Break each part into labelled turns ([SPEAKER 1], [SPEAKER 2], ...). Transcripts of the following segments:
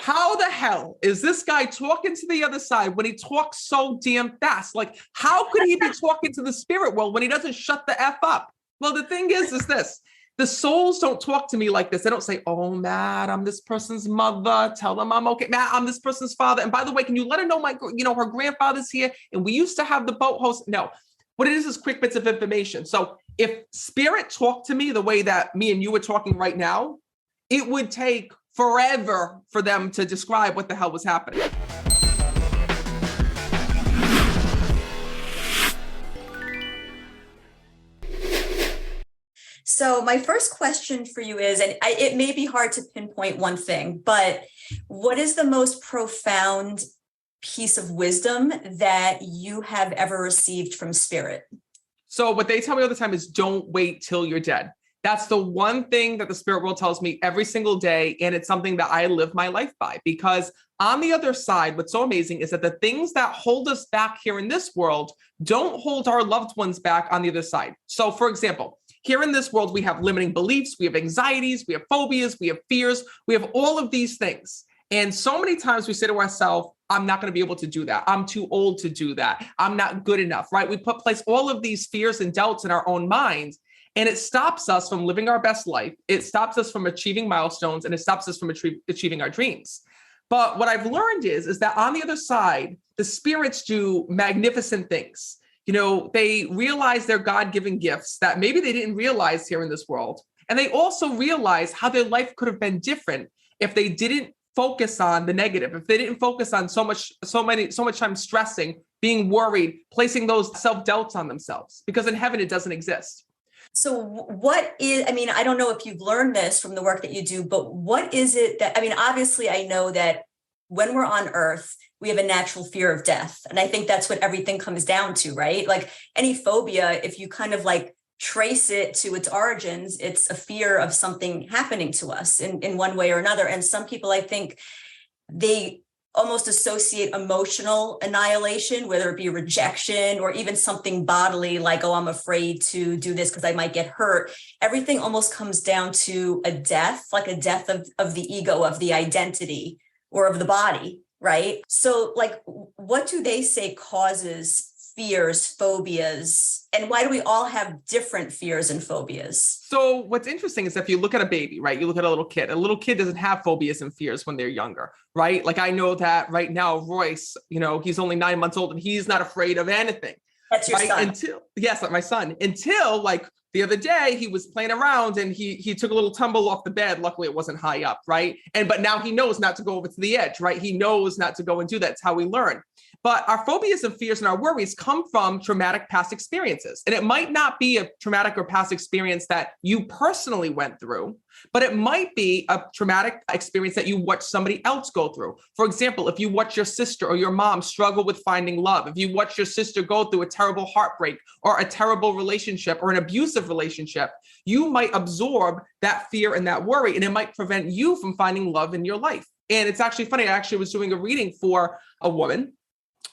[SPEAKER 1] how the hell is this guy talking to the other side when he talks so damn fast? Like, how could he be talking to the spirit world when he doesn't shut the F up? Well, the thing is this. The souls don't talk to me like this. They don't say, oh, Matt, I'm this person's mother. Tell them I'm okay. Matt, I'm this person's father. And by the way, can you let her know her grandfather's here? And we used to have the boat host. No, what it is quick bits of information. So if spirit talked to me the way that me and you are talking right now, it would take forever for them to describe what the hell was happening.
[SPEAKER 2] So my first question for you is, and it may be hard to pinpoint one thing, but what is the most profound piece of wisdom that you have ever received from spirit?
[SPEAKER 1] So what they tell me all the time is don't wait till you're dead. That's the one thing that the spirit world tells me every single day. And it's something that I live my life by, because on the other side, what's so amazing is that the things that hold us back here in this world don't hold our loved ones back on the other side. So for example, here in this world, we have limiting beliefs, we have anxieties, we have phobias, we have fears, we have all of these things. And so many times we say to ourselves, I'm not going to be able to do that. I'm too old to do that. I'm not good enough, right? We place all of these fears and doubts in our own minds, and it stops us from living our best life. It stops us from achieving milestones, and it stops us from achieving our dreams. But what I've learned is that on the other side, the spirits do magnificent things. They realize their God-given gifts that maybe they didn't realize here in this world. And they also realize how their life could have been different if they didn't focus on the negative, if they didn't focus on so much time stressing, being worried, placing those self-doubts on themselves, because in heaven, it doesn't exist.
[SPEAKER 2] So I don't know if you've learned this from the work that you do, but what is it that, obviously I know that when we're on earth, we have a natural fear of death. And I think that's what everything comes down to, right? Like any phobia, if you kind of like trace it to its origins, it's a fear of something happening to us in one way or another. And some people, I think, they almost associate emotional annihilation, whether it be rejection or even something bodily, like, oh, I'm afraid to do this because I might get hurt. Everything almost comes down to a death, like a death of the ego, of the identity, or of the body, right? So like, what do they say causes fears, phobias, and why do we all have different fears and phobias?
[SPEAKER 1] So what's interesting is if you look at a baby, right? You look at a little kid doesn't have phobias and fears when they're younger, right? Like I know that right now, Royce, he's only 9 months old and he's not afraid of anything.
[SPEAKER 2] That's your son.
[SPEAKER 1] Yes, my son, until like the other day, he was playing around and he took a little tumble off the bed. Luckily, it wasn't high up, right? But now he knows not to go over to the edge, right? He knows not to go and do that. It's how we learn. But our phobias and fears and our worries come from traumatic past experiences. And it might not be a traumatic or past experience that you personally went through, but it might be a traumatic experience that you watch somebody else go through. For example, if you watch your sister or your mom struggle with finding love, if you watch your sister go through a terrible heartbreak or a terrible relationship or an abusive relationship, you might absorb that fear and that worry, and it might prevent you from finding love in your life. And it's actually funny. I actually was doing a reading for a woman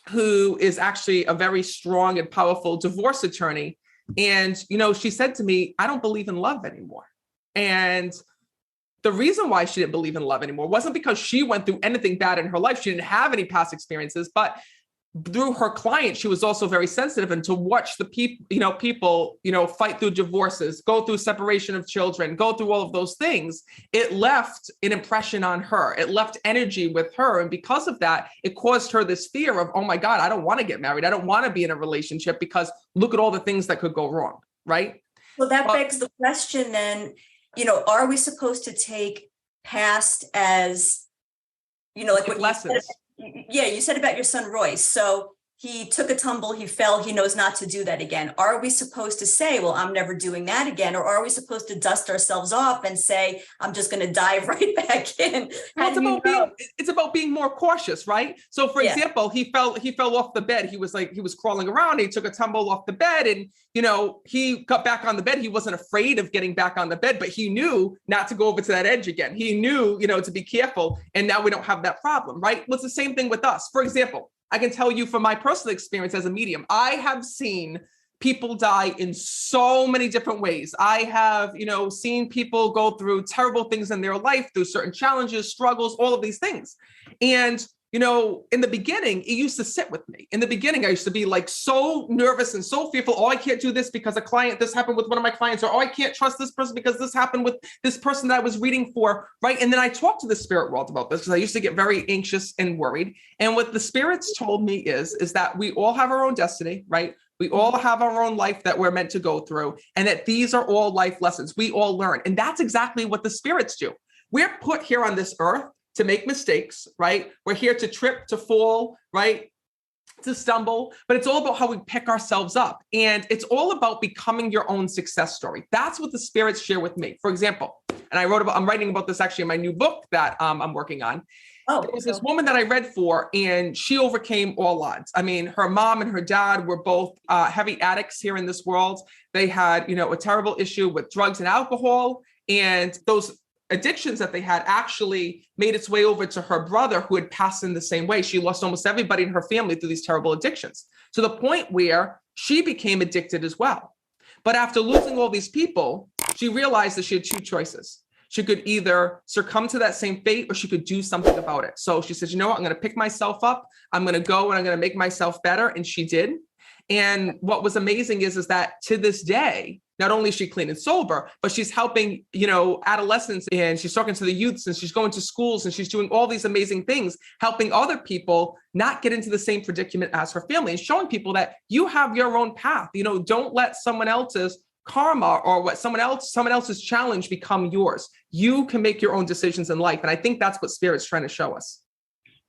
[SPEAKER 1] who is actually a very strong and powerful divorce attorney. And, she said to me, I don't believe in love anymore. And the reason why she didn't believe in love anymore wasn't because she went through anything bad in her life. She didn't have any past experiences, but through her client, she was also very sensitive, and to watch the people fight through divorces, go through separation of children, go through all of those things, it left an impression on her. It left energy with her. And because of that, it caused her this fear of, oh my God, I don't want to get married. I don't want to be in a relationship because look at all the things that could go wrong. Right.
[SPEAKER 2] Well, that begs the question then, are we supposed to take past as, like what lessons? You said about your son, Royce. So he took a tumble, he fell, he knows not to do that again. Are we supposed to say, well, I'm never doing that again? Or are we supposed to dust ourselves off and say, I'm just going to dive right back in?
[SPEAKER 1] Well, it's about being more cautious, right? So for example, he fell off the bed. He was crawling around. He took a tumble off the bed and, he got back on the bed. He wasn't afraid of getting back on the bed, but he knew not to go over to that edge again. He knew, to be careful. And now we don't have that problem, right? Well, it's the same thing with us. For example, I can tell you from my personal experience as a medium, I have seen people die in so many different ways. I have, seen people go through terrible things in their life, through certain challenges, struggles, all of these things. And in the beginning, it used to sit with me. In the beginning, I used to be like so nervous and so fearful. Oh, I can't do this because this happened with one of my clients, or, oh, I can't trust this person because this happened with this person that I was reading for, right? And then I talked to the spirit world about this because I used to get very anxious and worried. And what the spirits told me is that we all have our own destiny, right? We all have our own life that we're meant to go through, and that these are all life lessons we all learn. And that's exactly what the spirits do. We're put here on this earth to make mistakes, right? We're here to trip, to fall, right? To stumble, but it's all about how we pick ourselves up. And it's all about becoming your own success story. That's what the spirits share with me. For example, and I'm writing about this actually in my new book that I'm working on. There was this woman that I read for, and she overcame all odds. I mean, her mom and her dad were both heavy addicts here in this world. They had, a terrible issue with drugs and alcohol, and those addictions that they had actually made its way over to her brother, who had passed in the same way. She lost almost everybody in her family through these terrible addictions, to the point where she became addicted as well. But after losing all these people, she realized that she had two choices. She could either succumb to that same fate, or she could do something about it. So she said, you know what, I'm going to pick myself up. I'm going to go and I'm going to make myself better. And she did. And what was amazing is that to this day, not only is she clean and sober, but she's helping, adolescents, and she's talking to the youths, and she's going to schools, and she's doing all these amazing things, helping other people not get into the same predicament as her family, and showing people that you have your own path. Don't let someone else's karma or what someone else's challenge become yours. You can make your own decisions in life. And I think that's what Spirit's trying to show us.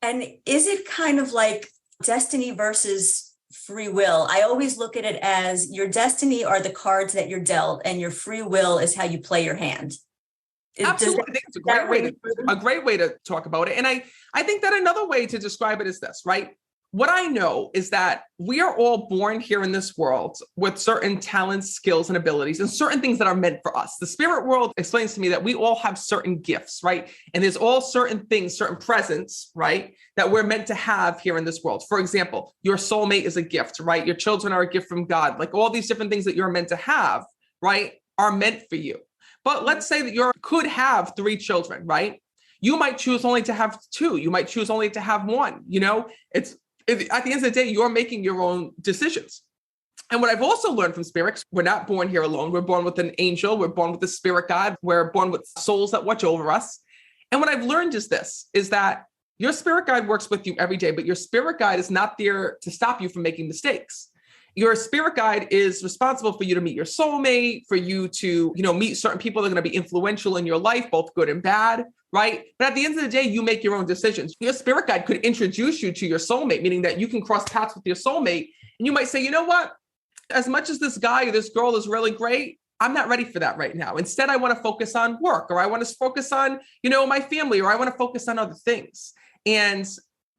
[SPEAKER 2] And is it kind of like destiny versus free will? I always look at it as your destiny are the cards that you're dealt, and your free will is how you play your hand.
[SPEAKER 1] Absolutely. I think it's a great way to talk about it. And I think that another way to describe it is this, right? What I know is that we are all born here in this world with certain talents, skills, and abilities, and certain things that are meant for us. The spirit world explains to me that we all have certain gifts, right? And there's all certain things, certain presents, right, that we're meant to have here in this world. For example, your soulmate is a gift, right? Your children are a gift from God. Like all these different things that you're meant to have, right, are meant for you. But let's say that you could have 3 children, right? You might choose only to have 2. You might choose only to have 1. At the end of the day, you're making your own decisions. And what I've also learned from spirits, we're not born here alone. We're born with an angel. We're born with a spirit guide. We're born with souls that watch over us. And what I've learned is that your spirit guide works with you every day, but your spirit guide is not there to stop you from making mistakes. Your spirit guide is responsible for you to meet your soulmate, for you to, meet certain people that are going to be influential in your life, both good and bad, right? But at the end of the day, you make your own decisions. Your spirit guide could introduce you to your soulmate, meaning that you can cross paths with your soulmate. And you might say, you know what? As much as this guy or this girl is really great, I'm not ready for that right now. Instead, I want to focus on work, or I want to focus on, my family, or I want to focus on other things. And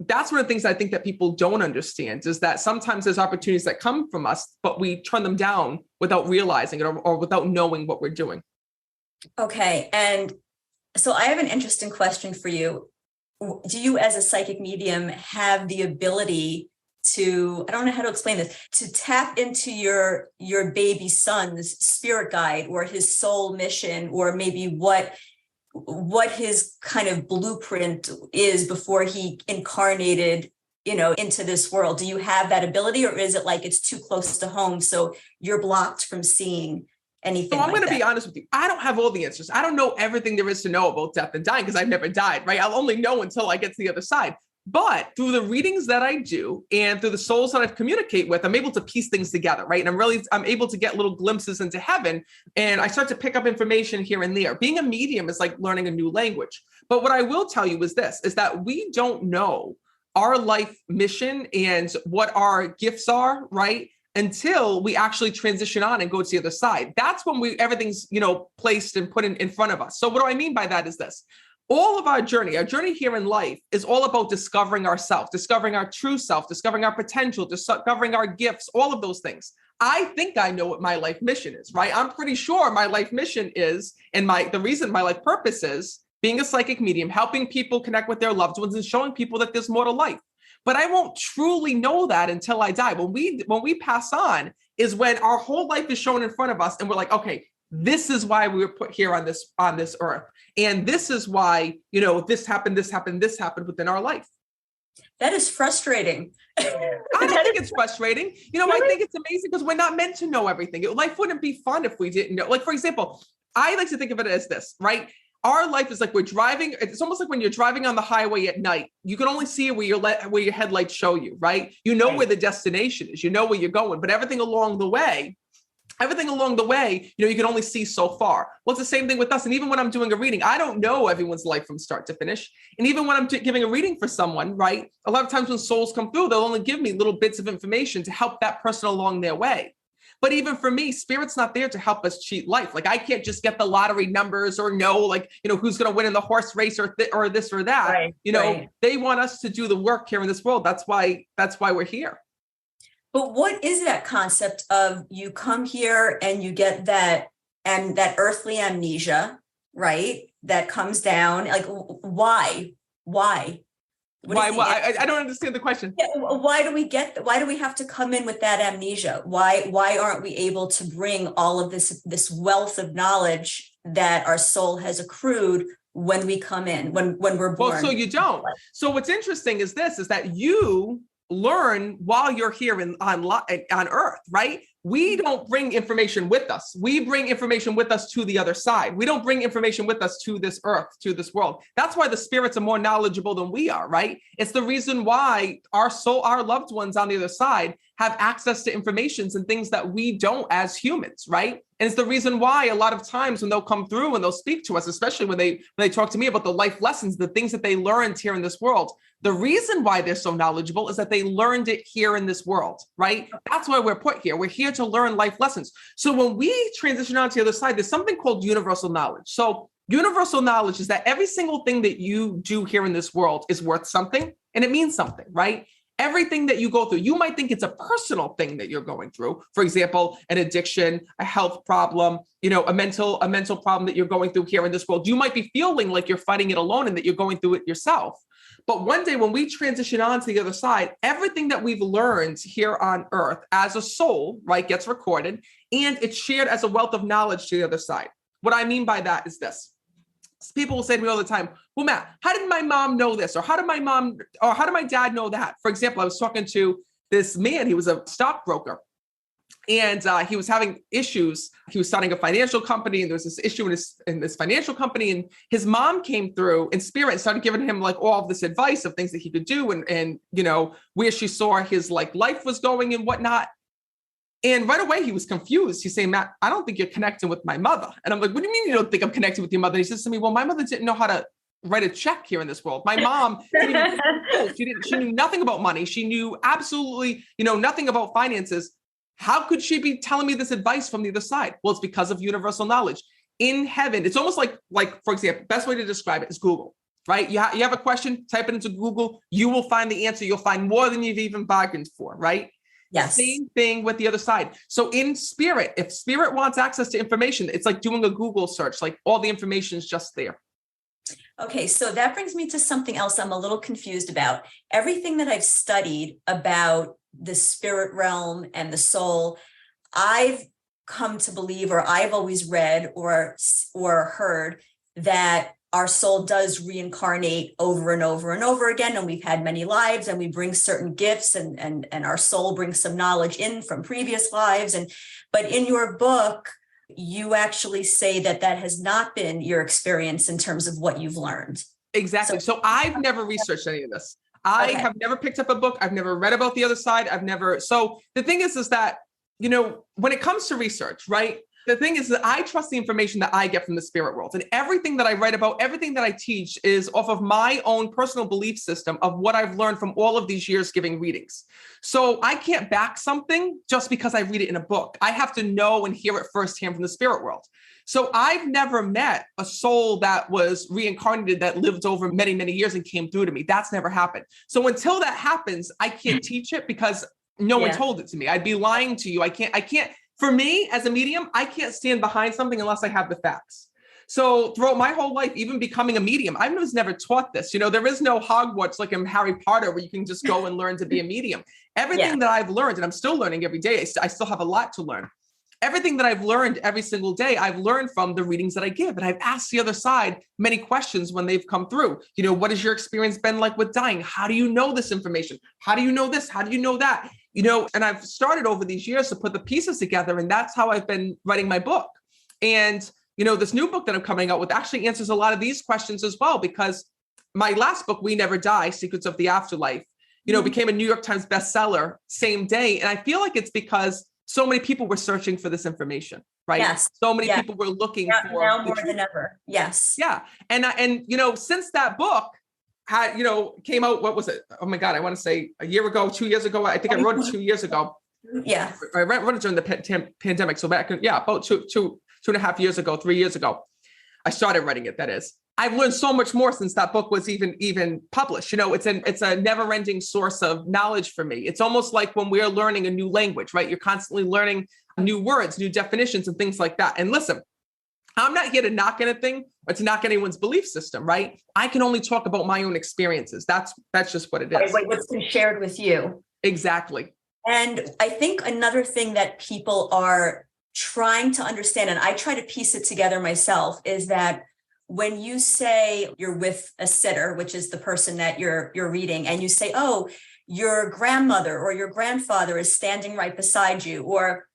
[SPEAKER 1] that's one of the things I think that people don't understand, is that sometimes there's opportunities that come from us, but we turn them down without realizing it, or without knowing what we're doing.
[SPEAKER 2] Okay. And so I have an interesting question for you. Do you, as a psychic medium, have the ability to, I don't know how to explain this, to tap into your baby son's spirit guide, or his soul mission, or maybe what his kind of blueprint is before he incarnated, into this world? Do you have that ability, or is it like it's too close to home, so you're blocked from seeing anything?
[SPEAKER 1] So I'm going to be honest with you. I don't have all the answers. I don't know everything there is to know about death and dying, because I've never died, right? I'll only know until I get to the other side. But through the readings that I do, and through the souls that I communicate with, I'm able to piece things together, right? And I'm able to get little glimpses into heaven, and I start to pick up information here and there. Being a medium is like learning a new language. But what I will tell you is that we don't know our life mission and what our gifts are, right, until we actually transition on and go to the other side. That's when everything's, placed and put in front of us. So what do I mean by that is this. All of our journey here in life is all about discovering ourselves, discovering our true self, discovering our potential, discovering our gifts, all of those things. I think I know what my life mission is, right? I'm pretty sure my life mission is, and the reason my life purpose is being a psychic medium, helping people connect with their loved ones, and showing people that there's more to life. But I won't truly know that until I die. When we pass on, is when our whole life is shown in front of us and we're like, okay, this is why we were put here on this earth. And this is why, this happened within our life.
[SPEAKER 2] That is frustrating.
[SPEAKER 1] I don't think it's frustrating. I think it's amazing because we're not meant to know everything. Life wouldn't be fun if we didn't know. Like, for example, I like to think of it as this, right? Our life is like we're driving. It's almost like when you're driving on the highway at night, you can only see where your headlights show you, right? You know where the destination is, you know where you're going, but everything along the way, you can only see so far. Well, it's the same thing with us. And even when I'm doing a reading, I don't know everyone's life from start to finish. And even when I'm giving a reading for someone, right? A lot of times when souls come through, they'll only give me little bits of information to help that person along their way. But even for me, spirit's not there to help us cheat life. Like I can't just get the lottery numbers or know, who's going to win in the horse race or this or that. Right. They want us to do the work here in this world. That's why we're here.
[SPEAKER 2] But what is that concept of you come here and you get that earthly amnesia, right? That comes down. Like, why?
[SPEAKER 1] Why? I don't understand the question.
[SPEAKER 2] Yeah, why do we have to come in with that amnesia? Why aren't we able to bring all of this wealth of knowledge that our soul has accrued when we come in, when we're born?
[SPEAKER 1] Well, so you don't. So what's interesting is that you learn while you're here on earth, right? We don't bring information with us. We bring information with us to the other side. We don't bring information with us to this earth, to this world. That's why the spirits are more knowledgeable than we are, right? It's the reason why our loved ones on the other side have access to informations and things that we don't as humans, right? And it's the reason why a lot of times when they'll come through and they'll speak to us, especially when they talk to me about the life lessons, the things that they learned here in this world, the reason why they're so knowledgeable is that they learned it here in this world, right? That's why we're put here. We're here to learn life lessons. So when we transition on to the other side, there's something called universal knowledge. So universal knowledge is that every single thing that you do here in this world is worth something and it means something, right? Everything that you go through, you might think it's a personal thing that you're going through. For example, an addiction, a health problem, a mental problem that you're going through here in this world. You might be feeling like you're fighting it alone and that you're going through it yourself. But one day when we transition on to the other side, everything that we've learned here on earth as a soul, right, gets recorded and it's shared as a wealth of knowledge to the other side. What I mean by that is this. People will say to me all the time, well, Matt, how did my mom know this? Or how did my dad know that? For example, I was talking to this man, he was a stockbroker. And he was having issues. He was starting a financial company and there was this issue in this financial company. And his mom came through in spirit and started giving him like all of this advice of things that he could do and where she saw his like life was going and whatnot. And right away he was confused. He's saying, Matt, I don't think you're connecting with my mother. And I'm like, what do you mean you don't think I'm connecting with your mother? And he says to me, well, my mother didn't know how to write a check here in this world. My mom didn't even, she knew nothing about money. She knew absolutely, nothing about finances. How could she be telling me this advice from the other side? Well, it's because of universal knowledge. In heaven, it's almost like, for example, best way to describe it is Google, right? You have a question, type it into Google, you will find the answer. You'll find more than you've even bargained for, right?
[SPEAKER 2] Yes.
[SPEAKER 1] Same thing with the other side. So in spirit, if spirit wants access to information, it's like doing a Google search, like all the information is just there.
[SPEAKER 2] Okay, so that brings me to something else I'm a little confused about. Everything that I've studied about the spirit realm and the soul, I've come to believe, or I've always read or heard that our soul does reincarnate over and over and over again. And we've had many lives and we bring certain gifts and our soul brings some knowledge in from previous lives. But in your book, you actually say that has not been your experience in terms of what you've learned.
[SPEAKER 1] Exactly. So I've never researched any of this. I have never picked up a book. I've never read about the other side. So the thing is that, when it comes to research, right? The thing is that I trust the information that I get from the spirit world, and everything that I write about, everything that I teach is off of my own personal belief system of what I've learned from all of these years giving readings. So I can't back something just because I read it in a book. I have to know and hear it firsthand from the spirit world. So I've never met a soul that was reincarnated that lived over many, many years and came through to me. That's never happened. So until that happens, I can't teach it because no one told it to me. I'd be lying to you. I can't. For me, as a medium, I can't stand behind something unless I have the facts. So throughout my whole life, even becoming a medium, I was never taught this. There is no Hogwarts like in Harry Potter where you can just go and learn to be a medium. Everything that I've learned, and I'm still learning every day, I still have a lot to learn. Everything that I've learned every single day, I've learned from the readings that I give. And I've asked the other side many questions when they've come through. What has your experience been like with dying? How do you know this information? How do you know this? How do you know that? And I've started over these years to put the pieces together. And that's how I've been writing my book. And, this new book that I'm coming out with actually answers a lot of these questions as well, because my last book, We Never Die, Secrets of the Afterlife, became a New York Times bestseller same day. And I feel like it's because so many people were searching for this information, right?
[SPEAKER 2] Yes.
[SPEAKER 1] So many people were looking for
[SPEAKER 2] now more than ever. Yes.
[SPEAKER 1] Yeah. And since that book had, came out, what was it? Oh my God, I want to say a year ago, 2 years ago. I think I wrote it 2 years ago.
[SPEAKER 2] Yeah.
[SPEAKER 1] I wrote it during the pandemic. So back, about two and a half years ago, 3 years ago, I started writing it. That is. I've learned so much more since that book was even published. It's a never-ending source of knowledge for me. It's almost like when we're learning a new language, right? You're constantly learning new words, new definitions, and things like that. And listen, I'm not here to knock anything or to knock anyone's belief system, right? I can only talk about my own experiences. That's just what it is.
[SPEAKER 2] Right, what's been shared with you.
[SPEAKER 1] Exactly.
[SPEAKER 2] And I think another thing that people are trying to understand, and I try to piece it together myself, is that when you say you're with a sitter, which is the person that you're reading, and you say, oh, your grandmother or your grandfather is standing right beside you, or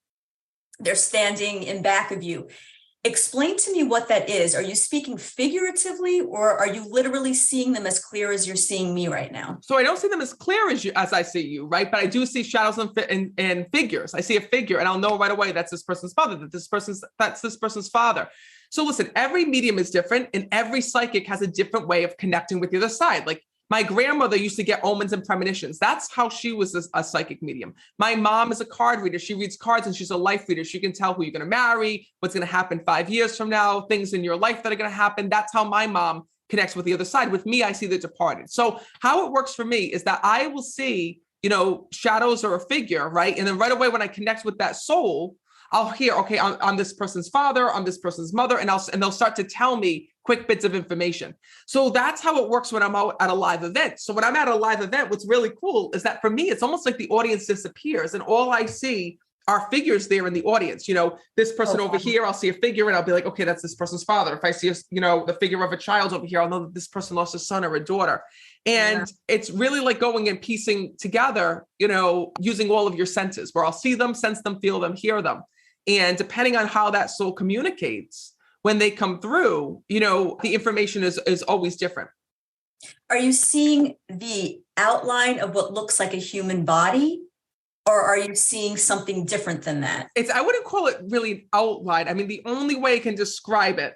[SPEAKER 2] they're standing in back of you. Explain to me what that is. Are you speaking figuratively, or are you literally seeing them as clear as you're seeing me right now?
[SPEAKER 1] So I don't see them as clear as I see you, right? But I do see shadows and figures. I see a figure, and I'll know right away that's this person's father, that's this person's father. So listen, every medium is different, and every psychic has a different way of connecting with the other side. Like my grandmother used to get omens and premonitions. That's how she was a psychic medium. My mom is a card reader. She reads cards, and she's a life reader. She can tell who you're going to marry, what's going to happen 5 years from now, things in your life that are going to happen. That's how my mom connects with the other side. With me, I see the departed. So how it works for me is that I will see, shadows or a figure, right? And then right away when I connect with that soul, I'll hear, okay, I'm this person's father, I'm this person's mother, and they'll start to tell me quick bits of information. So that's how it works when I'm out at a live event. So when I'm at a live event, what's really cool is that for me, it's almost like the audience disappears, and all I see are figures there in the audience. This person over here, I'll see a figure, and I'll be like, okay, that's this person's father. If I see the figure of a child over here, I'll know that this person lost a son or a daughter. And it's really like going and piecing together, using all of your senses, where I'll see them, sense them, feel them, hear them. And depending on how that soul communicates, when they come through, the information is always different.
[SPEAKER 2] Are you seeing the outline of what looks like a human body, or are you seeing something different than that?
[SPEAKER 1] I wouldn't call it really outline. I mean, the only way I can describe it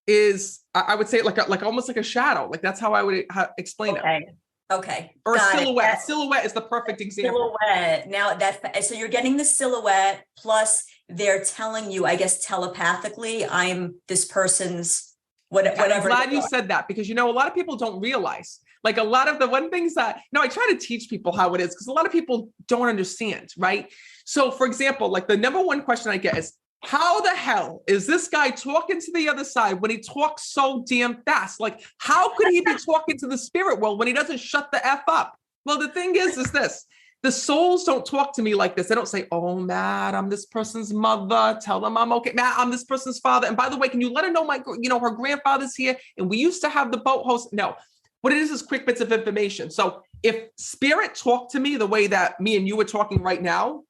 [SPEAKER 1] is, I would say like almost like a shadow. Like that's how I would explain it.
[SPEAKER 2] Okay.
[SPEAKER 1] Or a silhouette. A silhouette is the perfect example.
[SPEAKER 2] Silhouette. Now so you're getting the silhouette, plus they're telling you, I guess, telepathically, I'm this person's whatever.
[SPEAKER 1] I'm glad you said that, because, a lot of people don't realize, like a lot of the one things that, I try to teach people how it is, because a lot of people don't understand, right? So for example, like the number one question I get is, how the hell is this guy talking to the other side when he talks so damn fast? Like, how could he be talking to the spirit world when he doesn't shut the F up? Well, the thing is this. The souls don't talk to me like this. They don't say, oh, Matt, I'm this person's mother. Tell them I'm okay. Matt, I'm this person's father. And by the way, can you let her know her grandfather's here? And we used to have the boat host. No, what it is quick bits of information. So if spirit talked to me the way that me and you are talking right now,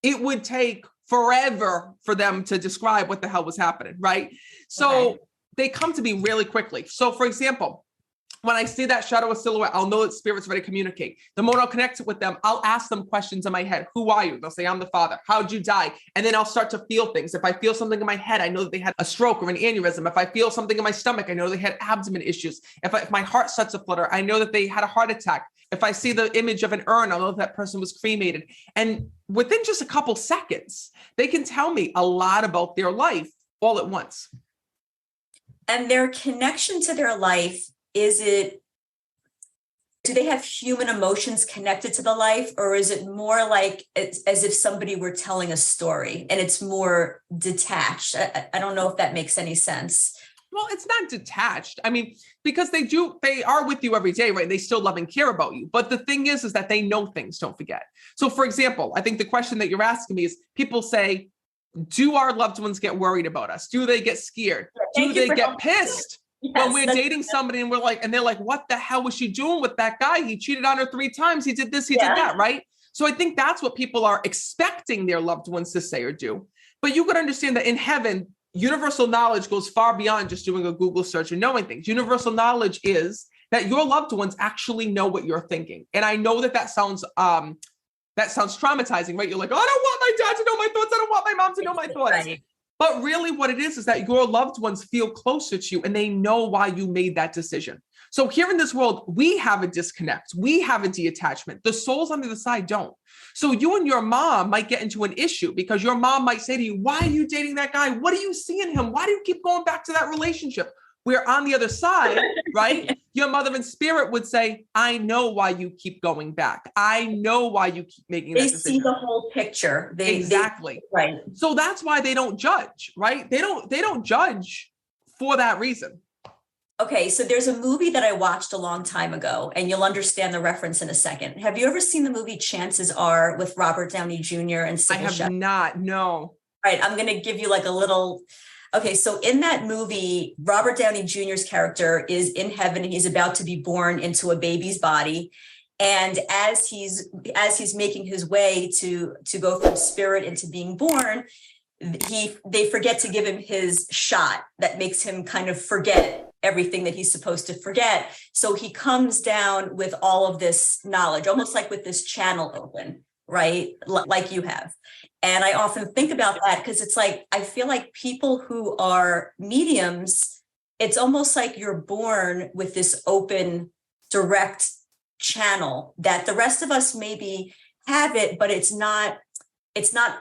[SPEAKER 1] it would take forever for them to describe what the hell was happening, right? So they come to me really quickly. So for example, when I see that shadow or silhouette, I'll know that spirit's ready to communicate. The moment I'll connect with them, I'll ask them questions in my head. Who are you? They'll say, I'm the father. How'd you die? And then I'll start to feel things. If I feel something in my head, I know that they had a stroke or an aneurysm. If I feel something in my stomach, I know they had abdomen issues. If my heart starts to flutter, I know that they had a heart attack. If I see the image of an urn, I'll know that person was cremated. And within just a couple seconds, they can tell me a lot about their life all at once.
[SPEAKER 2] And their connection to their life, do they have human emotions connected to the life, or is it more like as if somebody were telling a story and it's more detached? I don't know if that makes any sense.
[SPEAKER 1] Well, it's not detached. I mean, because they are with you every day, right? They still love and care about you. But the thing is that they know things, don't forget. So for example, I think the question that you're asking me is, people say, do our loved ones get worried about us? Do they get scared? Do they get pissed when we're dating somebody and they're like, what the hell was she doing with that guy? He cheated on her 3 times. He did this, he did that, right? So I think that's what people are expecting their loved ones to say or do. But you could understand that in heaven, universal knowledge goes far beyond just doing a Google search and knowing things. Universal knowledge is that your loved ones actually know what you're thinking. And I know that sounds traumatizing, right? You're like, oh, I don't want my dad to know my thoughts. I don't want my mom to know my thoughts. Right. But really what it is that your loved ones feel closer to you and they know why you made that decision. So here in this world, we have a disconnect. We have a detachment. The souls on the other side don't. So you and your mom might get into an issue because your mom might say to you, why are you dating that guy? What do you see in him? Why do you keep going back to that relationship? Where on the other side, right? Your mother in spirit would say, I know why you keep going back. I know why you keep making that decision.
[SPEAKER 2] They see the whole picture.
[SPEAKER 1] Exactly.
[SPEAKER 2] Right.
[SPEAKER 1] So that's why they don't judge, right? They don't judge for that reason.
[SPEAKER 2] Okay, so there's a movie that I watched a long time ago, and you'll understand the reference in a second. Have you ever seen the movie Chances Are with Robert Downey Jr. and Sybil Shepherd?
[SPEAKER 1] I have not, no.
[SPEAKER 2] All right, I'm going to give you like a little... Okay, so in that movie, Robert Downey Jr.'s character is in heaven and he's about to be born into a baby's body. And as he's making his way to go from spirit into being born, they forget to give him his shot that makes him kind of forget everything that he's supposed to forget. So he comes down with all of this knowledge, almost like with this channel open, right? Like you have. And I often think about that because it's like, I feel like people who are mediums, it's almost like you're born with this open, direct channel that the rest of us maybe have it, but it's not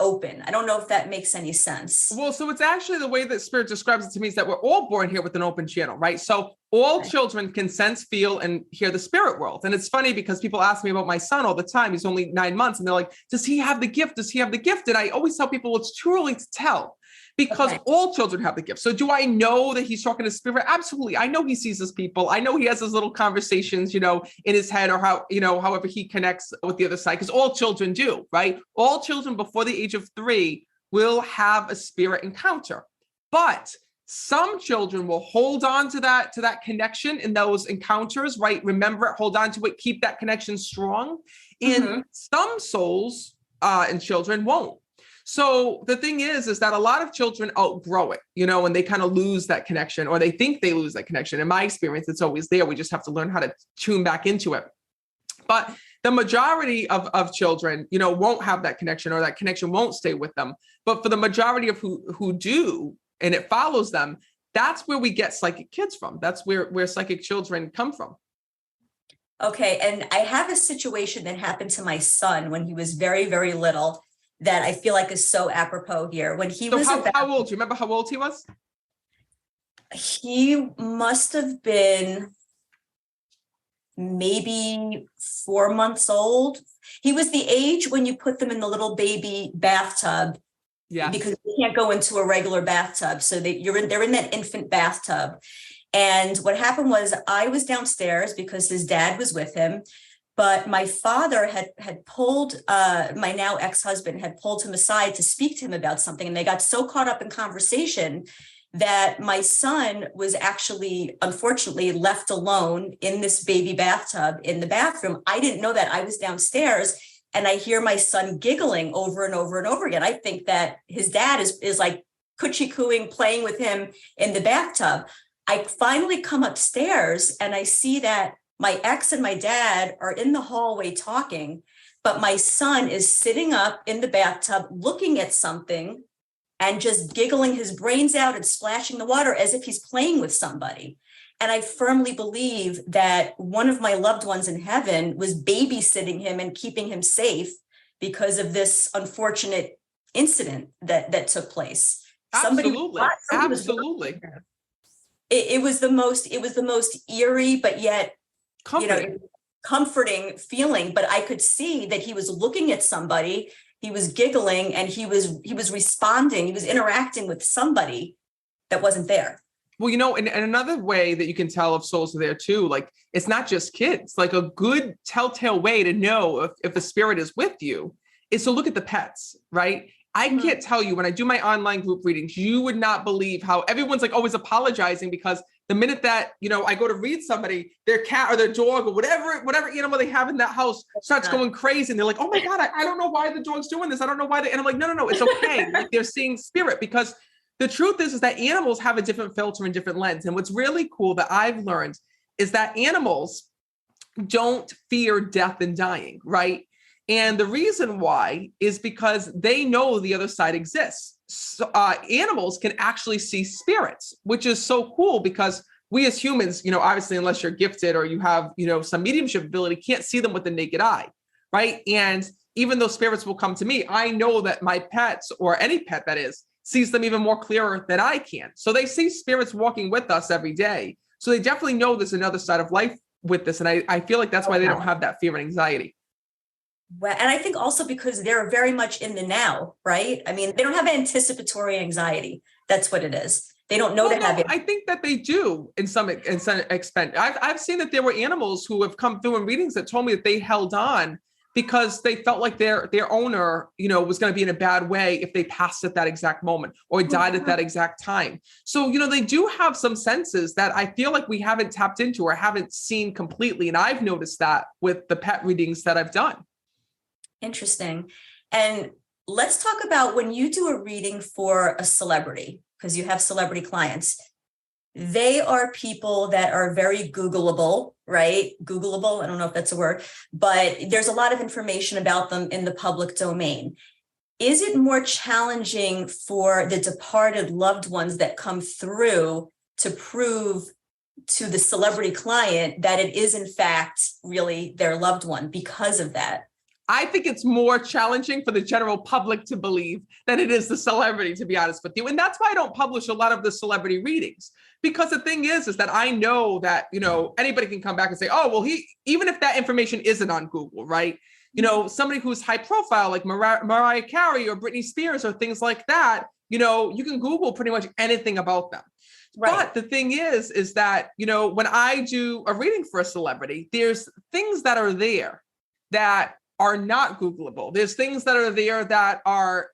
[SPEAKER 2] open. I don't know if that makes any sense.
[SPEAKER 1] Well, so it's actually the way that Spirit describes it to me is that we're all born here with an open channel, right? So all children can sense, feel, and hear the spirit world. And it's funny because people ask me about my son all the time. He's only 9 months. And they're like, does he have the gift? Does he have the gift? And I always tell people it's too early to tell because all children have the gift. So do I know that he's talking to spirit? Absolutely. I know he sees his people. I know he has his little conversations, in his head or however he connects with the other side, because all children do, right? All children before the age of 3 will have a spirit encounter, but some children will hold on to that connection in those encounters, right? Remember it, hold on to it, keep that connection strong. And some souls and children won't. So the thing is that a lot of children outgrow it, and they kind of lose that connection, or they think they lose that connection. In my experience, it's always there. We just have to learn how to tune back into it. But the majority of children, won't have that connection, or that connection won't stay with them. But for the majority of who do, and it follows them, that's where we get psychic kids from. That's where psychic children come from.
[SPEAKER 2] Okay. And I have a situation that happened to my son when he was very, very little that I feel like is so apropos here. When he was
[SPEAKER 1] how old? Do you remember how old he was?
[SPEAKER 2] He must have been maybe 4 months old. He was the age when you put them in the little baby bathtub. Yeah. Because they can't go into a regular bathtub. So they're in that infant bathtub. And what happened was I was downstairs because his dad was with him. But my father had pulled, my now ex-husband had pulled him aside to speak to him about something. And they got so caught up in conversation that my son was actually, unfortunately, left alone in this baby bathtub in the bathroom. I didn't know that. I was downstairs and I hear my son giggling over and over and over again. I think that his dad is like coochie-cooing, playing with him in the bathtub. I finally come upstairs and I see that my ex and my dad are in the hallway talking, but my son is sitting up in the bathtub looking at something and just giggling his brains out and splashing the water as if he's playing with somebody. And I firmly believe that one of my loved ones in heaven was babysitting him and keeping him safe because of this unfortunate incident that took place.
[SPEAKER 1] Absolutely. Absolutely.
[SPEAKER 2] It was the most eerie, but yet comforting feeling. But I could see that he was looking at somebody, he was giggling, and he was responding, he was interacting with somebody that wasn't there.
[SPEAKER 1] Well, and another way that you can tell if souls are there too, like it's not just kids, like a good telltale way to know if the spirit is with you is to look at the pets, right? I can't tell you when I do my online group readings, you would not believe how everyone's like always apologizing because the minute that, I go to read somebody, their cat or their dog or whatever animal they have in that house starts going crazy. And they're like, oh my God, I don't know why the dog's doing this. I don't know why. And I'm like, no, it's okay. Like they're seeing spirit because the truth is that animals have a different filter and different lens. And what's really cool that I've learned is that animals don't fear death and dying, right? And the reason why is because they know the other side exists. So, animals can actually see spirits, which is so cool because we as humans, obviously, unless you're gifted or you have, some mediumship ability, can't see them with the naked eye, right? And even though spirits will come to me, I know that my pets or any pet that is sees them even more clearer than I can. So they see spirits walking with us every day. So they definitely know there's another side of life with this. And I feel like that's why they don't have that fear and anxiety.
[SPEAKER 2] Well, and I think also because they're very much in the now, right? I mean, they don't have anticipatory anxiety. That's what it is. They don't know to have it.
[SPEAKER 1] I think that they do in some extent. I've seen that there were animals who have come through in readings that told me that they held on because they felt like their owner, was going to be in a bad way if they passed at that exact moment or died at that exact time. So, they do have some senses that I feel like we haven't tapped into or haven't seen completely. And I've noticed that with the pet readings that I've done.
[SPEAKER 2] Interesting. And let's talk about when you do a reading for a celebrity, because you have celebrity clients. They are people that are very Googleable, right? Googleable. I don't know if that's a word, but there's a lot of information about them in the public domain. Is it more challenging for the departed loved ones that come through to prove to the celebrity client that it is in fact really their loved one because of that?
[SPEAKER 1] I think it's more challenging for the general public to believe than it is the celebrity, to be honest with you. And that's why I don't publish a lot of the celebrity readings. Because the thing is that I know that, anybody can come back and say, oh, well, even if that information isn't on Google, right? Somebody who's high profile, like Mariah Carey or Britney Spears or things like that, you can Google pretty much anything about them. Right. But the thing is that, when I do a reading for a celebrity, there's things that are there that are not Googleable. There's things that are there that are,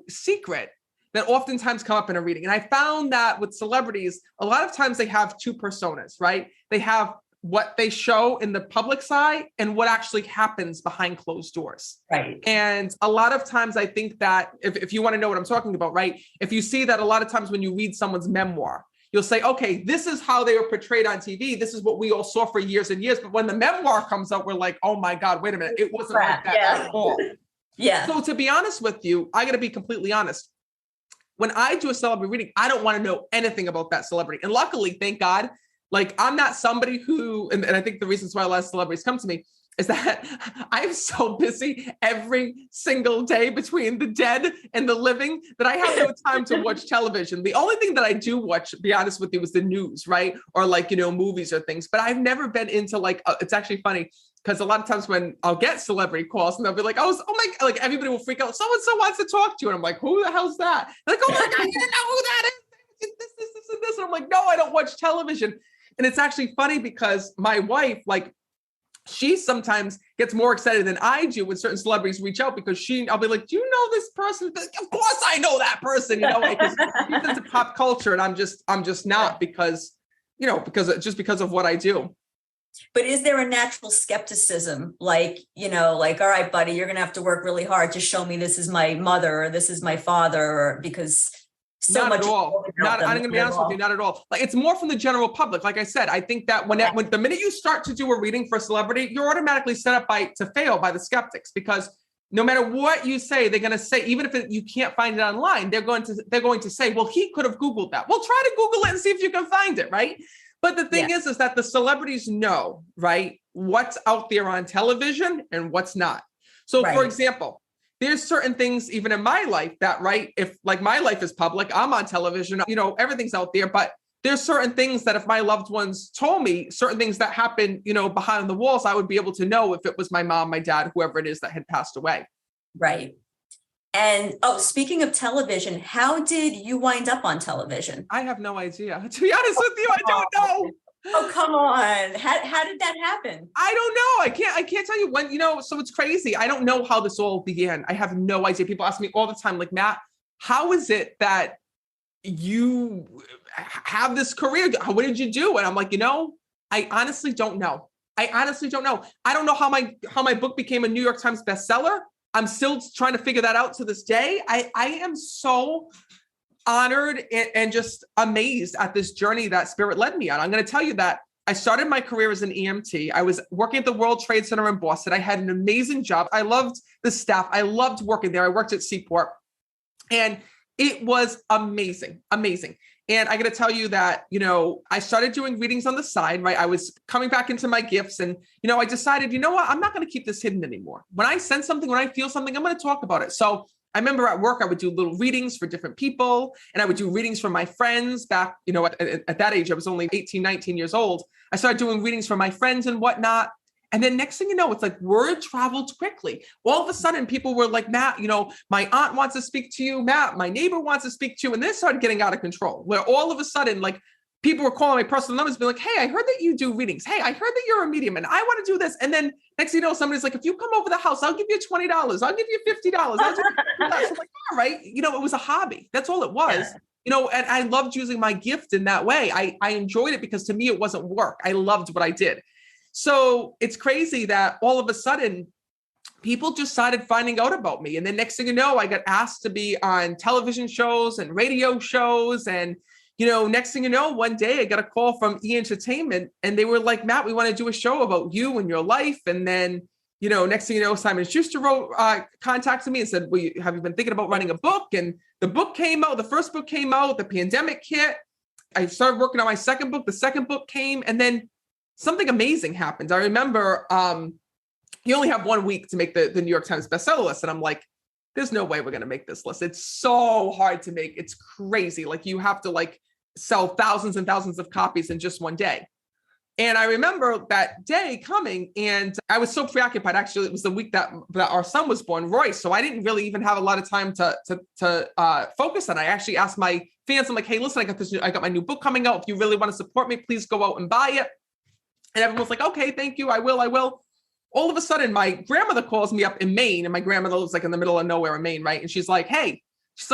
[SPEAKER 1] secret that oftentimes come up in a reading. And I found that with celebrities, a lot of times they have two personas, right? They have what they show in the public side and what actually happens behind closed doors.
[SPEAKER 2] Right.
[SPEAKER 1] And a lot of times I think that if you want to know what I'm talking about, right? If you see that a lot of times when you read someone's memoir, you'll say, okay, this is how they were portrayed on TV. This is what we all saw for years and years. But when the memoir comes up, we're like, oh my God, wait a minute. It wasn't like that at all.
[SPEAKER 2] Yeah.
[SPEAKER 1] So to be honest with you, I got to be completely honest. When I do a celebrity reading, I don't want to know anything about that celebrity. And luckily, thank God, like I'm not somebody who, and I think the reasons why a lot of celebrities come to me is that I'm so busy every single day between the dead and the living that I have no time to watch television. The only thing that I do watch, to be honest with you, is the news, right? Or like, movies or things. But I've never been into like, it's actually funny because a lot of times when I'll get celebrity calls and they'll be like, oh my, like everybody will freak out. So-and-so wants to talk to you. And I'm like, who the hell's that? They're like, oh my God, you didn't know who that is. This, and this. And I'm like, no, I don't watch television. And it's actually funny because my wife, like, she sometimes gets more excited than I do when certain celebrities reach out because I'll be like, do you know this person? Of course I know that person, because she's into pop culture and I'm just not because of what I do.
[SPEAKER 2] But is there a natural skepticism? Like, all right, buddy, you're going to have to work really hard to show me this is my mother or this is my father, or because so
[SPEAKER 1] not
[SPEAKER 2] much.
[SPEAKER 1] At all. I'm going to be honest with you, not at all. Like it's more from the general public. Like I said, I think that when the minute you start to do a reading for a celebrity, you're automatically set up to fail by the skeptics because no matter what you say, they're going to say, even if you can't find it online, they're going to say, well, he could have Googled that. Well, try to Google it and see if you can find it, right? But the thing is that the celebrities know, right, what's out there on television and what's not. So, for example, there's certain things even in my life that, right, if like my life is public, I'm on television, everything's out there, but there's certain things that if my loved ones told me, certain things that happen, behind the walls, I would be able to know if it was my mom, my dad, whoever it is that had passed away.
[SPEAKER 2] Right. And speaking of television, how did you wind up on television?
[SPEAKER 1] I have no idea. To be honest with you, I don't know.
[SPEAKER 2] Oh, come on. How did that happen?
[SPEAKER 1] I don't know. I can't tell you when, so it's crazy. I don't know how this all began. I have no idea. People ask me all the time, like, Matt, how is it that you have this career? What did you do? And I'm like, I honestly don't know. I don't know how my book became a New York Times bestseller. I'm still trying to figure that out to this day. I am so honored and just amazed at this journey that Spirit led me on. I'm going to tell you that I started my career as an EMT. I was working at the World Trade Center in Boston. I had an amazing job. I loved the staff. I loved working there. I worked at Seaport, and it was amazing. And I got to tell you that, I started doing readings on the side, right? I was coming back into my gifts, and, I decided, what? I'm not going to keep this hidden anymore. When I sense something, when I feel something, I'm going to talk about it. So I remember at work, I would do little readings for different people, and I would do readings for my friends back, at that age, I was only 18, 19 years old. I started doing readings for my friends and whatnot. And then next thing you know, it's like word traveled quickly. All of a sudden, people were like, Matt, my aunt wants to speak to you. Matt, my neighbor wants to speak to you. And this started getting out of control, where all of a sudden, like, people were calling my personal numbers, being like, hey, I heard that you do readings. Hey, I heard that you're a medium and I want to do this. And then next thing you know, somebody's like, if you come over the house, I'll give you $20. I'll give you $50. I'll give you $50. I'm like, all right. It was a hobby. That's all it was. Yeah. And I loved using my gift in that way. I enjoyed it because to me, it wasn't work. I loved what I did. So it's crazy that all of a sudden people just started finding out about me. And then next thing you know, I got asked to be on television shows and radio shows. And, next thing you know, one day I got a call from E! Entertainment, and they were like, Matt, we want to do a show about you and your life. And then, next thing you know, Simon & Schuster contacted me and said, well, have you been thinking about writing a book? And the book came out, the first book came out, the pandemic hit. I started working on my second book. The second book came, and then something amazing happened. I remember you only have 1 week to make the New York Times bestseller list. And I'm like, there's no way we're going to make this list. It's so hard to make. It's crazy. Like, you have to sell thousands and thousands of copies in just one day. And I remember that day coming, and I was so preoccupied. Actually, it was the week that our son was born, Royce. So I didn't really even have a lot of time to focus on it. I actually asked my fans, I'm like, hey, listen, I got my new book coming out. If you really want to support me, please go out and buy it. And everyone's like, okay, thank you. I will. All of a sudden, my grandmother calls me up in Maine, and my grandmother lives in the middle of nowhere in Maine, right? And she's like, hey,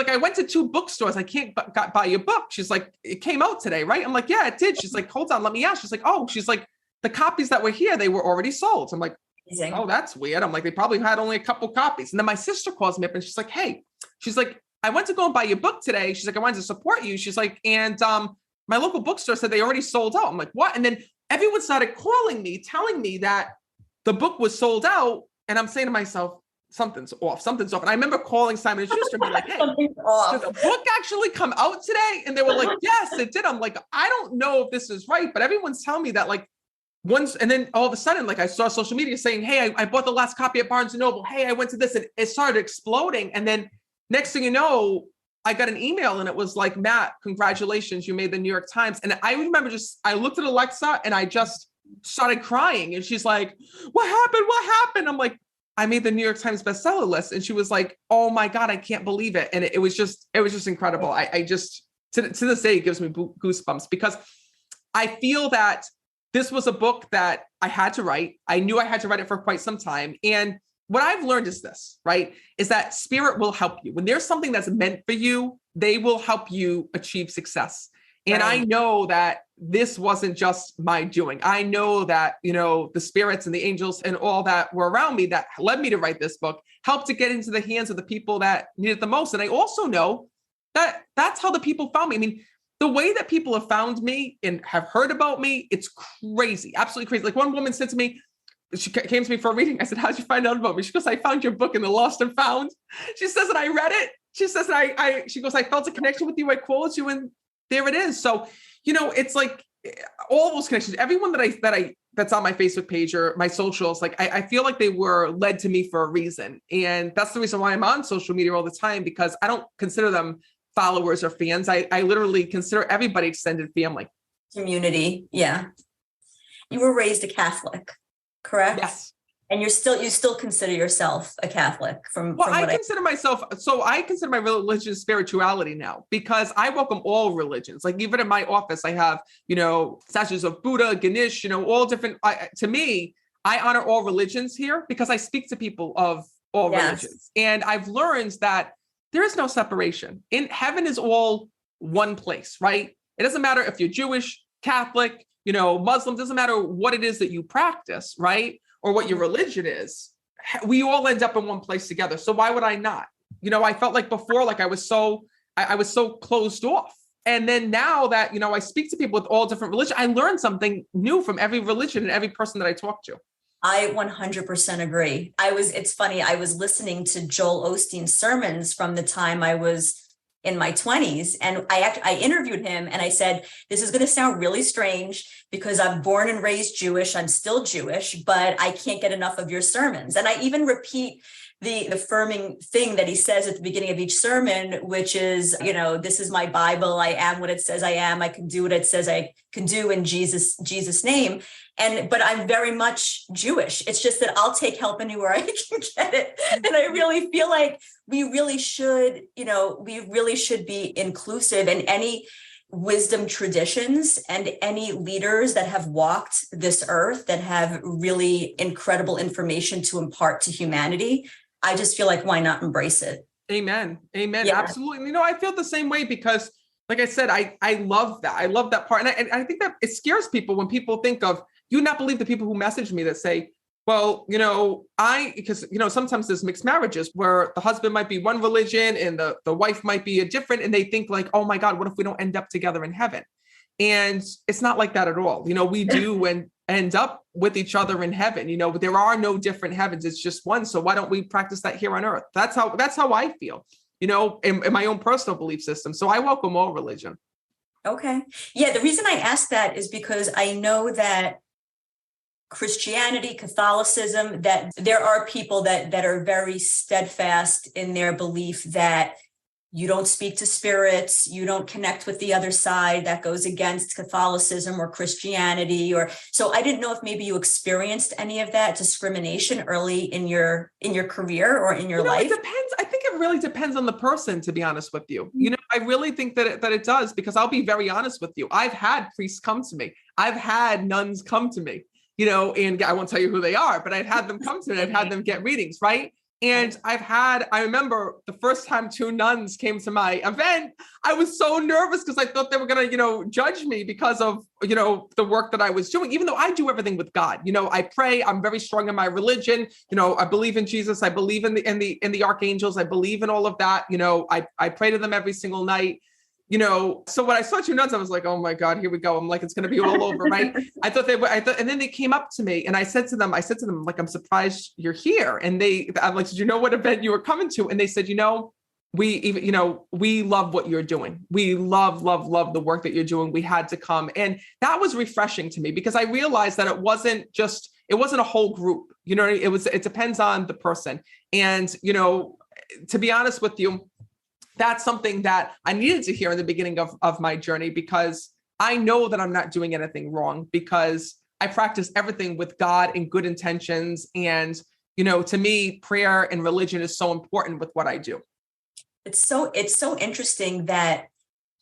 [SPEAKER 1] I went to 2 bookstores. I can't buy your book. She's like, it came out today, right? I'm like, yeah, it did. She's like, hold on, let me ask. She's like, the copies that were here, they were already sold. So I'm like, amazing. Oh, that's weird. I'm like, they probably had only a couple copies. And then my sister calls me up, and she's like, hey, I went to go and buy your book today. She's like, I wanted to support you. She's like, and my local bookstore said they already sold out. I'm like, what? And then everyone started calling me, telling me that the book was sold out. And I'm saying to myself, something's off. And I remember calling Simon & Schuster and being like, hey, did the book actually come out today? And they were like, yes, it did. I'm like, I don't know if this is right, but everyone's telling me that once, and then all of a sudden, I saw social media saying, hey, I bought the last copy at Barnes & Noble. Hey, I went to this, and it started exploding. And then next thing you know, I got an email, and it was like, Matt, congratulations, you made the New York Times. And I remember I looked at Alexa, and I just started crying. And she's like, what happened? I'm like, I made the New York Times bestseller list. And she was like, oh my God, I can't believe it. And it was just incredible. I just, to this day, it gives me goosebumps, because I feel that this was a book that I had to write. I knew I had to write it for quite some time. And what I've learned is this, right? Is that Spirit will help you. When there's something that's meant for you, they will help you achieve success. And right. I know that this wasn't just my doing. I know that, the spirits and the angels and all that were around me that led me to write this book, helped to get into the hands of the people that need it the most. And I also know that that's how the people found me. I mean, the way that people have found me and have heard about me, it's crazy, absolutely crazy. Like, one woman said to me, she came to me for a reading. I said, how'd you find out about me? She goes, I found your book in the Lost and Found. She says, and I read it. She says, she goes, I felt a connection with you. I called you, and there it is. So, it's like all those connections, everyone that's on my Facebook page or my socials, I feel like they were led to me for a reason. And that's the reason why I'm on social media all the time, because I don't consider them followers or fans. I literally consider everybody extended family.
[SPEAKER 2] Community. Yeah. You were raised a Catholic, correct?
[SPEAKER 1] Yes.
[SPEAKER 2] And you still consider yourself a Catholic
[SPEAKER 1] Well, I consider my religion spirituality now, because I welcome all religions. Like even in my office, I have, statues of Buddha, Ganesh, all different, to me, I honor all religions here because I speak to people of all religions. And I've learned that there is no separation. In heaven is all one place, right? It doesn't matter if you're Jewish, Catholic, Muslim, doesn't matter what it is that you practice, right? Or what your religion is, we all end up in one place together. So why would I not? I felt like before, like I was so closed off. And then now that, I speak to people with all different religions, I learn something new from every religion and every person that I talk to.
[SPEAKER 2] I 100% agree. It's funny. I was listening to Joel Osteen's sermons from the time I was in my 20s. And I interviewed him and I said, this is going to sound really strange because I'm born and raised Jewish. I'm still Jewish, but I can't get enough of your sermons. And I even repeat the affirming thing that he says at the beginning of each sermon, which is, this is my Bible. I am what it says I am. I can do what it says I can do in Jesus' name. But I'm very much Jewish. It's just that I'll take help anywhere I can get it. And I really feel like we really should be inclusive, and any wisdom traditions and any leaders that have walked this earth that have really incredible information to impart to humanity. I just feel like, why not embrace it?
[SPEAKER 1] Amen. Yeah. Absolutely. I feel the same way because, like I said, I love that. I love that part. And I think that it scares people when people think of, you would not believe the people who message me that say, well, because sometimes there's mixed marriages where the husband might be one religion and the wife might be a different, and they think like, oh my God, what if we don't end up together in heaven? And it's not like that at all. We do end up with each other in heaven. There are no different heavens. It's just one. So why don't we practice that here on earth? That's how I feel, in my own personal belief system. So I welcome all religion.
[SPEAKER 2] Okay. Yeah. The reason I ask that is because I know that Christianity, Catholicism, that there are people that are very steadfast in their belief that you don't speak to spirits, you don't connect with the other side. That goes against Catholicism or Christianity. So I didn't know if maybe you experienced any of that discrimination early in your career or in your life.
[SPEAKER 1] It depends. I think it really depends on the person, to be honest with you. I really think that it does, because I'll be very honest with you. I've had priests come to me. I've had nuns come to me. And I won't tell you who they are, but I've had them come to me. I've had them get readings, right? And I remember the first time 2 nuns came to my event, I was so nervous because I thought they were going to, judge me because of, the work that I was doing, even though I do everything with God. I pray. I'm very strong in my religion. I believe in Jesus. I believe in the archangels. I believe in all of that. I pray to them every single night. So when I saw 2 nuns, I was like, oh my God, here we go. I'm like, it's going to be all over, right? And then they came up to me and I said to them, like, I'm surprised you're here. And I'm like, did you know what event you were coming to? And they said, we love what you're doing. We love the work that you're doing. We had to come. And that was refreshing to me because I realized that it wasn't a whole group, it depends on the person. And, to be honest with you, that's something that I needed to hear in the beginning of my journey, because I know that I'm not doing anything wrong, because I practice everything with God and good intentions. And, to me, prayer and religion is so important with what I do.
[SPEAKER 2] It's so interesting that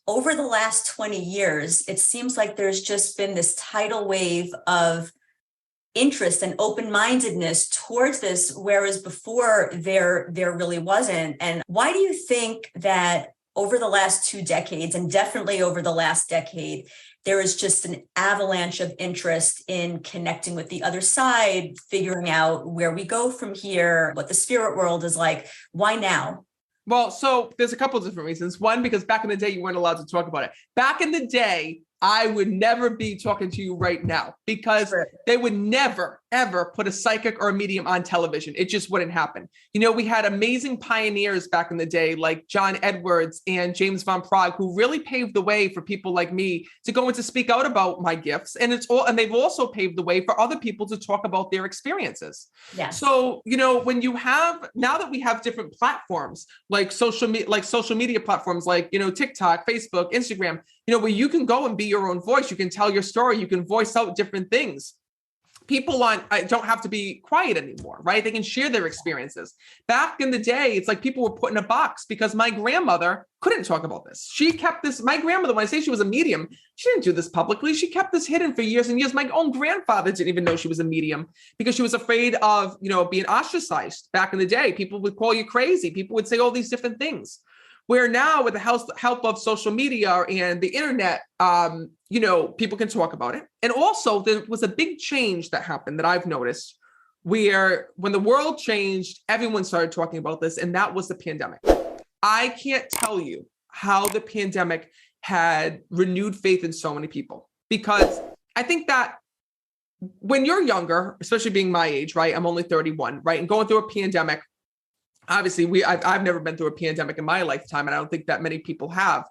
[SPEAKER 2] over the last 20 years, it seems like there's just been this tidal wave of interest and open-mindedness towards this, whereas before there really wasn't. And why do you think that over the last 2 decades, and definitely over the last decade, there is just an avalanche of interest in connecting with the other side, figuring out where we go from here, what the spirit world is like? Why now?
[SPEAKER 1] Well, so there's a couple of different reasons. One, because back in the day, you weren't allowed to talk about it. Back in the day, I would never be talking to you right now, because they would never, ever put a psychic or a medium on television. It just wouldn't happen. We had amazing pioneers back in the day, like John Edwards and James Van Prague, who really paved the way for people like me to go and to speak out about my gifts. And they've also paved the way for other people to talk about their experiences. Yes. So, now that we have different platforms, like social media platforms, like, TikTok, Facebook, Instagram, where you can go and be your own voice. You can tell your story. You can voice out different things. people don't have to be quiet anymore, right? They can share their experiences. Back in the day, it's like people were put in a box because my grandmother couldn't talk about this. She kept this, my grandmother, when I say she was a medium, she didn't do this publicly. She kept this hidden for years and years. My own grandfather didn't even know she was a medium because she was afraid of, being ostracized. Back in the day, people would call you crazy. People would say all these different things. Where now with the help of social media and the internet, people can talk about it. And also there was a big change that happened that I've noticed where when the world changed, everyone started talking about this, and that was the pandemic. I can't tell you how the pandemic had renewed faith in so many people, because I think that when you're younger, especially being my age, right? I'm only 31, right? And going through a pandemic, obviously, I've never been through a pandemic in my lifetime, and I don't think that many people have.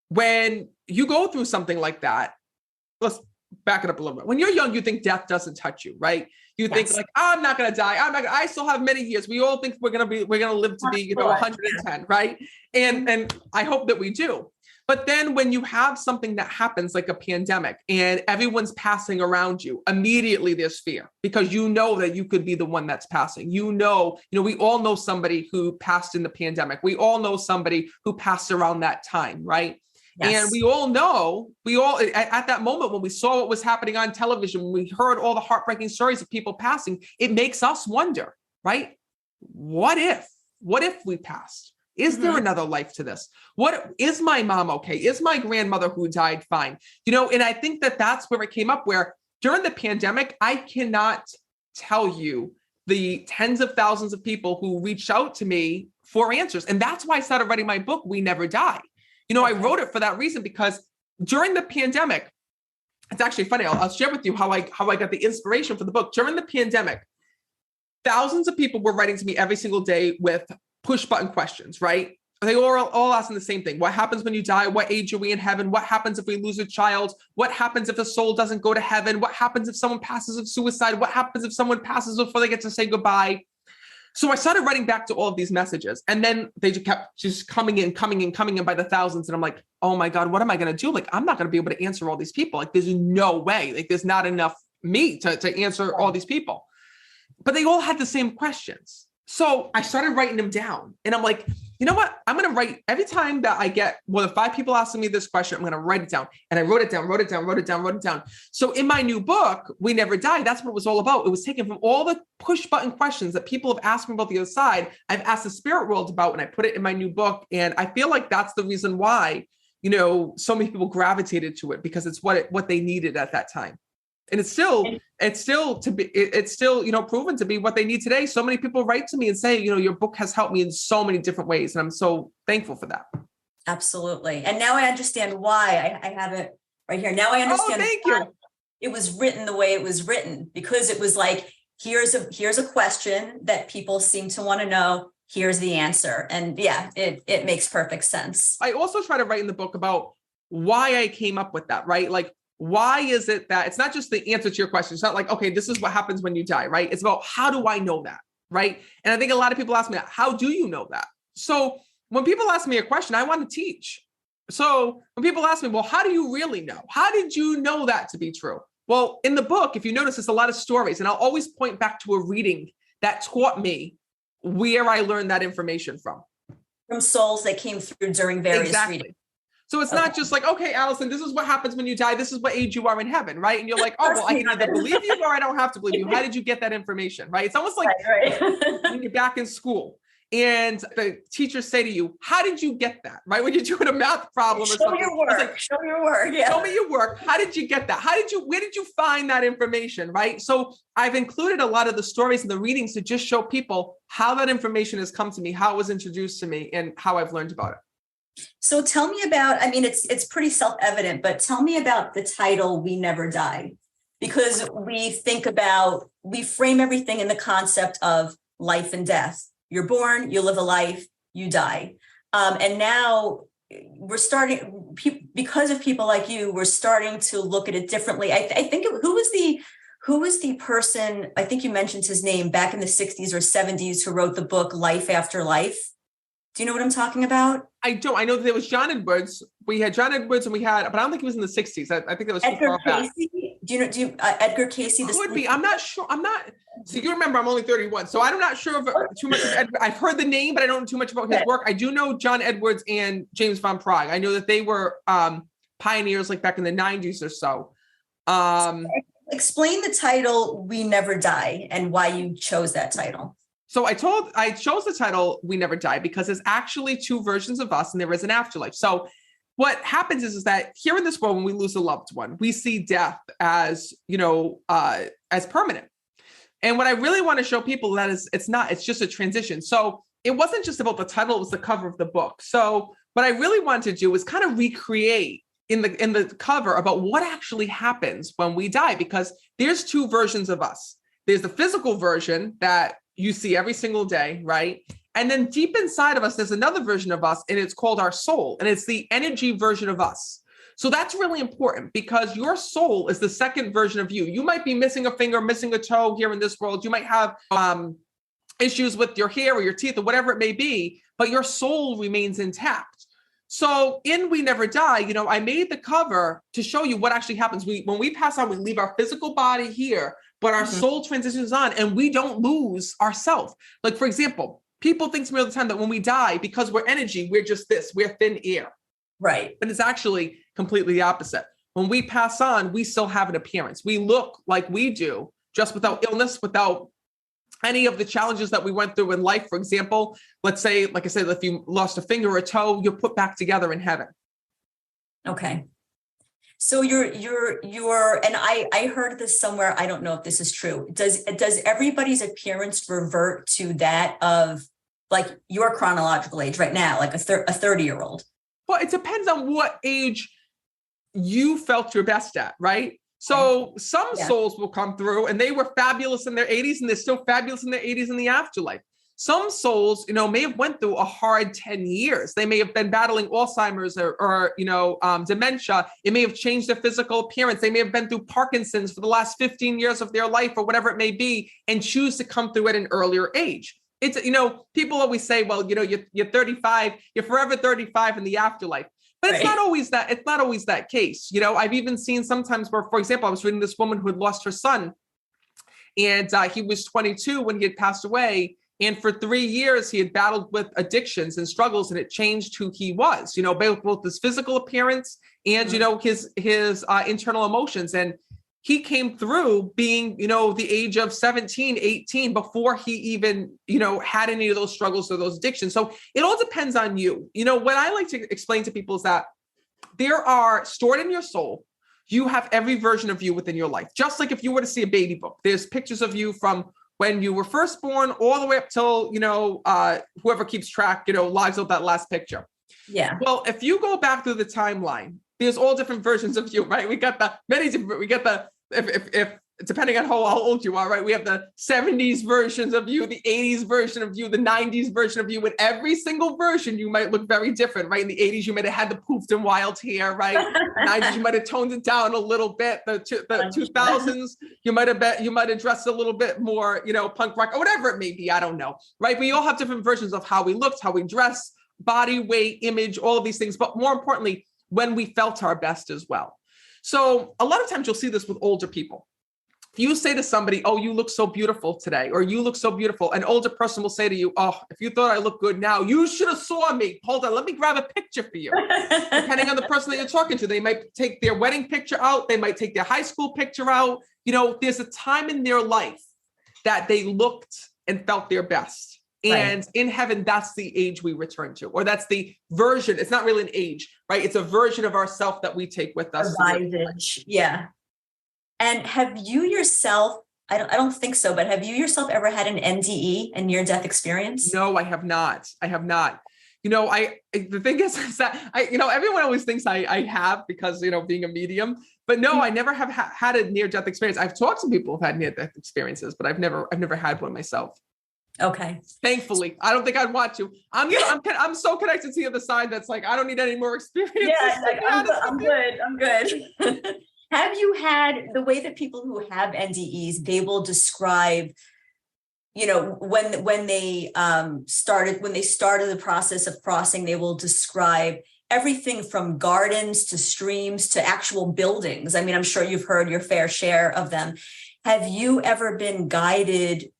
[SPEAKER 1] When you go through something like that, let's back it up a little bit. When you're young, you think death doesn't touch you, right? You think like, I'm not going to die. I still have many years. We all think we're going to live to be, 110, right? And I hope that we do. But then when you have something that happens like a pandemic and everyone's passing around you, immediately there's fear because you know that you could be the one that's passing. We all know somebody who passed in the pandemic. We all know somebody who passed around that time, right? Yes. And we all know, at that moment when we saw what was happening on television, when we heard all the heartbreaking stories of people passing, it makes us wonder, right? What if we passed? Is there another life to this? What is my mom okay? Is my grandmother who died fine? And I think that that's where it came up, where during the pandemic, I cannot tell you the tens of thousands of people who reached out to me for answers. And that's why I started writing my book, We Never Die. I wrote it for that reason, because during the pandemic, it's actually funny. I'll share with you how I got the inspiration for the book. During the pandemic, thousands of people were writing to me every single day with push button questions, right? They all asking the same thing. What happens when you die? What age are we in heaven? What happens if we lose a child? What happens if a soul doesn't go to heaven? What happens if someone passes of suicide? What happens if someone passes before they get to say goodbye? So I started writing back to all of these messages, and then they just kept coming in by the thousands. And I'm like, oh my God, what am I going to do? Like, I'm not going to be able to answer all these people. Like, there's no way, like, there's not enough me to answer all these people, but they all had the same questions. So I started writing them down, and I'm like, you know what? I'm going to write every time that I get more than 5 people asking me this question, I'm going to write it down. And I wrote it down. So in my new book, We Never Die, that's what it was all about. It was taken from all the push button questions that people have asked me about the other side. I've asked the spirit world about, and I put it in my new book. And I feel like that's the reason why, so many people gravitated to it, because it's what they needed at that time. And it's still proven to be what they need today. So many people write to me and say, your book has helped me in so many different ways. And I'm so thankful for that. Absolutely. And now I understand why. I have it right here. Now I understand why it was written the way it was written, because it was like, here's a question that people seem to want to know. Here's the answer. And yeah, it makes perfect sense. I also try to write in the book about why I came up with that, right? Like, why is it that it's not just the answer to your question? It's not like, okay, this is what happens when you die, right? It's about, how do I know that, right? And I think a lot of people ask me, how do you know that? So when people ask me a question, I want to teach. So when people ask me, well, how do you really know? How did you know that to be true? Well, in the book, if you notice, it's a lot of stories, and I'll always point back to a reading that taught me where I learned that information from souls that came through during various readings. So it's not just like, okay, Allison, this is what happens when you die. This is what age you are in heaven, right? And you're like, oh, well, I can either believe you or I don't have to believe you. How did you get that information, right? It's almost like when you're back in school and the teachers say to you, how did you get that, right? When you're doing a math problem or something. Show your work. Yeah. Show me your work. How did you get that? Where did you find that information, right? So I've included a lot of the stories and the readings to just show people how that information has come to me, how it was introduced to me, and how I've learned about it. So tell me about, it's pretty self-evident, but tell me about the title, We Never Die, because we frame everything in the concept of life and death. You're born, you live a life, you die. And now we're starting, because of people like you, we're starting to look at it differently. I think, who was the person, I think you mentioned his name, back in the 60s or 70s, who wrote the book, Life After Life? Do you know what I'm talking about? I don't. I know that there was John Edwards. We had John Edwards, and but I don't think he was in the 60s. I think that was too far back.
[SPEAKER 2] Do you know, Edgar Casey?
[SPEAKER 1] Could be. I'm not sure. So you remember, I'm only 31. So I'm not sure of too much of Edgar. I've heard the name, but I don't know too much about his work. I do know John Edwards and James Van Praagh. I know that they were pioneers like back in the 90s or so.
[SPEAKER 2] Explain the title, We Never Die, and why you chose that title.
[SPEAKER 1] So I chose the title, We Never Die, because there's actually two versions of us and there is an afterlife. So what happens is that here in this world, when we lose a loved one, we see death as, as permanent. And what I really want to show people that is, it's just a transition. So it wasn't just about the title, it was the cover of the book. So what I really wanted to do was kind of recreate in the cover about what actually happens when we die, because there's two versions of us. There's the physical version that you see every single day, right? And then deep inside of us, there's another version of us, and it's called our soul, and it's the energy version of us. So that's really important because your soul is the second version of you. You might be missing a finger, missing a toe here in this world. You might have issues with your hair or your teeth or whatever it may be, but your soul remains intact. So in We Never Die, I made the cover to show you what actually happens. When we pass on, we leave our physical body here, but our soul transitions on and we don't lose ourselves. Like, for example, people think to me all the time that when we die, because we're energy, we're just this, we're thin air.
[SPEAKER 2] Right.
[SPEAKER 1] But it's actually completely the opposite. When we pass on, we still have an appearance. We look like we do, just without illness, without any of the challenges that we went through in life. For example, let's say, like I said, if you lost a finger or a toe, you're put back together in heaven.
[SPEAKER 2] Okay. So you're, and I heard this somewhere. I don't know if this is true. Does everybody's appearance revert to that of like your chronological age right now, like a 30-year-old?
[SPEAKER 1] Well, it depends on what age you felt your best at, right? So some souls will come through and they were fabulous in their 80s and they're still fabulous in their 80s in the afterlife. Some souls, may have went through a hard 10 years. They may have been battling Alzheimer's or dementia. It may have changed their physical appearance. They may have been through Parkinson's for the last 15 years of their life or whatever it may be, and choose to come through at an earlier age. It's, people always say, well, you're 35, you're forever 35 in the afterlife. But it's not always that. It's not always that case. I've even seen sometimes where, for example, I was reading this woman who had lost her son, and he was 22 when he had passed away. And for 3 years, he had battled with addictions and struggles, and it changed who he was. Both his physical appearance and his internal emotions. And he came through being, the age of 17, 18 before he even, had any of those struggles or those addictions. So it all depends on you. What I like to explain to people is that there are stored in your soul, you have every version of you within your life. Just like if you were to see a baby book, there's pictures of you from when you were first born all the way up till, whoever keeps track, lives out that last picture.
[SPEAKER 2] Yeah.
[SPEAKER 1] Well, if you go back through the timeline, there's all different versions of you, right? We got if depending on how old you are, right? We have the 70s versions of you, the 80s version of you, the 90s version of you. In every single version, you might look very different, right? In the 80s, you might have had the poofed and wild hair, right? 90s, you might have toned it down a little bit. The 2000s, you might have dressed a little bit more, punk rock or whatever it may be. I don't know, right? We all have different versions of how we looked, how we dress, body weight, image, all of these things. But more importantly, when we felt our best as well. So a lot of times you'll see this with older people. If you say to somebody, oh, you look so beautiful today, or you look so beautiful, an older person will say to you, oh, if you thought I look good now, you should have saw me. Hold on, let me grab a picture for you. Depending on the person that you're talking to, they might take their wedding picture out. They might take their high school picture out. There's a time in their life that they looked and felt their best. And in heaven, that's the age we return to, or that's the version. It's not really an age, right? It's a version of ourself that we take with us.
[SPEAKER 2] Yeah. And have you yourself, I don't think so, but have you yourself ever had an NDE, a near-death experience?
[SPEAKER 1] No, I have not. The thing is that everyone always thinks I have because, being a medium, but no, I never have had a near-death experience. I've talked to people who've had near-death experiences, but I've never had one myself.
[SPEAKER 2] Okay.
[SPEAKER 1] Thankfully, I don't think I'd want to. I'm so connected to the other side that's like, I don't need any more experiences.
[SPEAKER 2] Yeah, like, I'm good. Have you had the way that people who have NDEs, they will describe, when they started the process of crossing, they will describe everything from gardens to streams to actual buildings. I mean, I'm sure you've heard your fair share of them. Have you ever been guided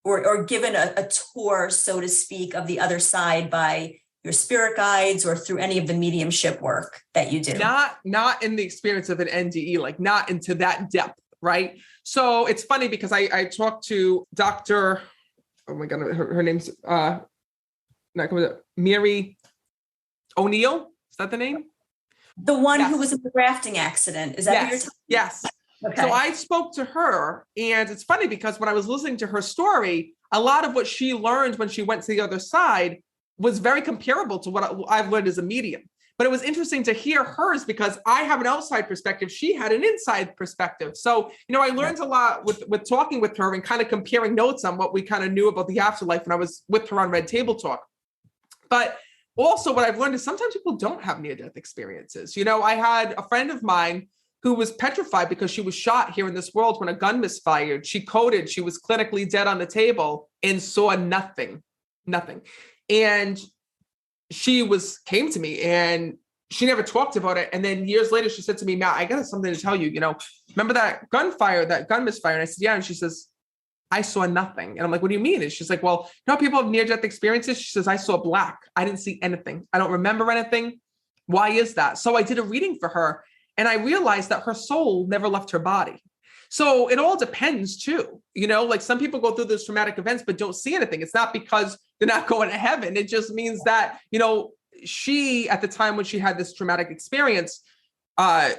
[SPEAKER 2] or given a tour, so to speak, of the other side by your spirit guides or through any of the mediumship work that you do?
[SPEAKER 1] Not in the experience of an NDE, like not into that depth, right? So it's funny because I talked to Dr. Oh my God, her name's not coming up. Mary O'Neill. Is that the name?
[SPEAKER 2] The one
[SPEAKER 1] Yes.
[SPEAKER 2] who was in the rafting accident. Is that who you're talking
[SPEAKER 1] Yes.
[SPEAKER 2] about? Okay.
[SPEAKER 1] So I spoke to her, and it's funny because when I was listening to her story, a lot of what she learned when she went to the other side was very comparable to what I've learned as a medium. But it was interesting to hear hers because I have an outside perspective. She had an inside perspective. So, I learned a lot with talking with her and kind of comparing notes on what we kind of knew about the afterlife when I was with her on Red Table Talk. But also what I've learned is sometimes people don't have near-death experiences. I had a friend of mine who was petrified because she was shot here in this world when a gun misfired. She coded, she was clinically dead on the table and saw nothing. And she came to me and she never talked about it. And then years later, she said to me, Matt, I got something to tell you, remember that gun misfire? And I said, yeah. And she says, I saw nothing. And I'm like, what do you mean? And she's like, well, people have near-death experiences. She says, I saw black. I didn't see anything. I don't remember anything. Why is that? So I did a reading for her and I realized that her soul never left her body. So it all depends too. Like some people go through those traumatic events, but don't see anything. It's not because they're not going to heaven. It just means that, she, at the time when she had this traumatic experience,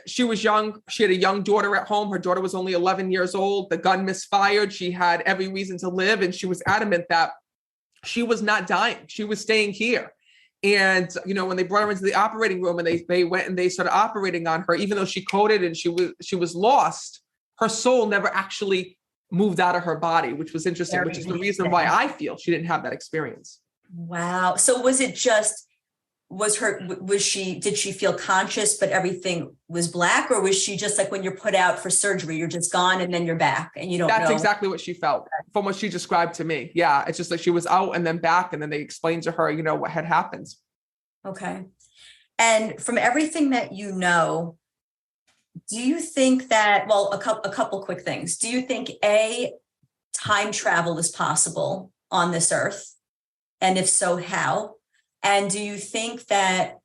[SPEAKER 1] she was young. She had a young daughter at home. Her daughter was only 11 years old. The gun misfired. She had every reason to live. And she was adamant that she was not dying. She was staying here. And, when they brought her into the operating room and they went and they started operating on her, even though she coded and she was lost, her soul never actually moved out of her body, which was interesting, which is the reason why I feel she didn't have that experience.
[SPEAKER 2] Wow. So was it just, did she feel conscious, but everything was black? Or was she just like when you're put out for surgery, you're just gone and then you're back and you don't know?
[SPEAKER 1] That's exactly what she felt from what she described to me. Yeah. It's just like she was out and then back. And then they explained to her, what had happened.
[SPEAKER 2] Okay. And from everything that you know, do you think that, well, a couple quick things. Do you think time travel is possible on this earth? And if so, how? And do you think that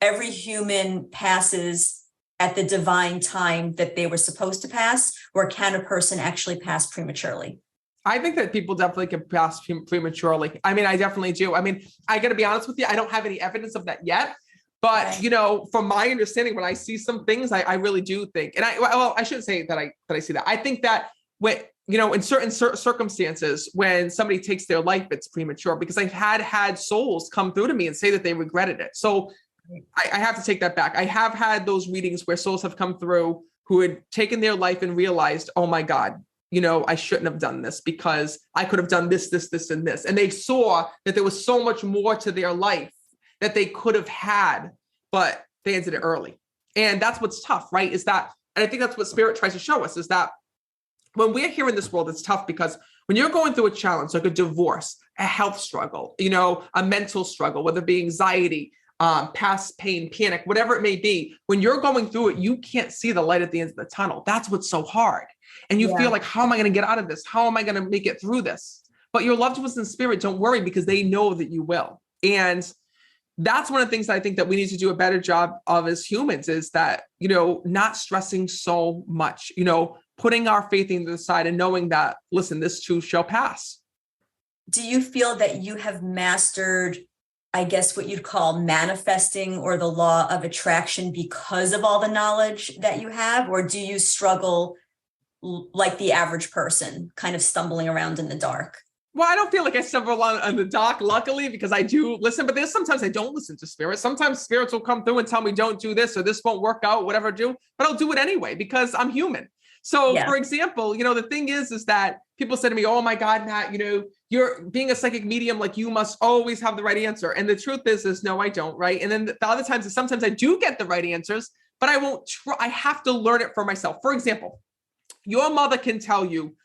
[SPEAKER 2] every human passes at the divine time that they were supposed to pass, or can a person actually pass prematurely?
[SPEAKER 1] I think that people definitely can pass prematurely. I mean, I definitely do. I mean, I got to be honest with you. I don't have any evidence of that yet. But,
[SPEAKER 2] Okay.
[SPEAKER 1] From my understanding, when I see some things, I really do think, and I shouldn't say that I see that. I think that when, in certain circumstances, when somebody takes their life, it's premature, because I've had souls come through to me and say that they regretted it. So I have to take that back. I have had those readings where souls have come through who had taken their life and realized, oh my God, I shouldn't have done this because I could have done this, and this. And they saw that there was so much more to their life that they could have had, but they ended it early. And that's what's tough, right? And I think that's what spirit tries to show us, is that when we're here in this world, it's tough because when you're going through a challenge, like a divorce, a health struggle, a mental struggle, whether it be anxiety, past pain, panic, whatever it may be, when you're going through it, you can't see the light at the end of the tunnel. That's what's so hard. And you feel like, how am I going to get out of this? How am I going to make it through this? But your loved ones in spirit, don't worry, because they know that you will. And that's one of the things that I think that we need to do a better job of as humans, is that, not stressing so much, putting our faith into the side and knowing that, listen, this too shall pass.
[SPEAKER 2] Do you feel that you have mastered, I guess, what you'd call manifesting or the law of attraction because of all the knowledge that you have? Or do you struggle like the average person, kind of stumbling around in the dark?
[SPEAKER 1] Well, I don't feel like I stumble along on the dark, luckily, because I do listen, but there's sometimes I don't listen to spirits. Sometimes spirits will come through and tell me, don't do this, or this won't work out, whatever I do, but I'll do it anyway, because I'm human. So for example, the thing is that people say to me, oh my God, Matt, you're being a psychic medium, like you must always have the right answer. And the truth is no, I don't. Right. And then the other times is sometimes I do get the right answers, but I won't try. I have to learn it for myself. For example, your mother can tell you,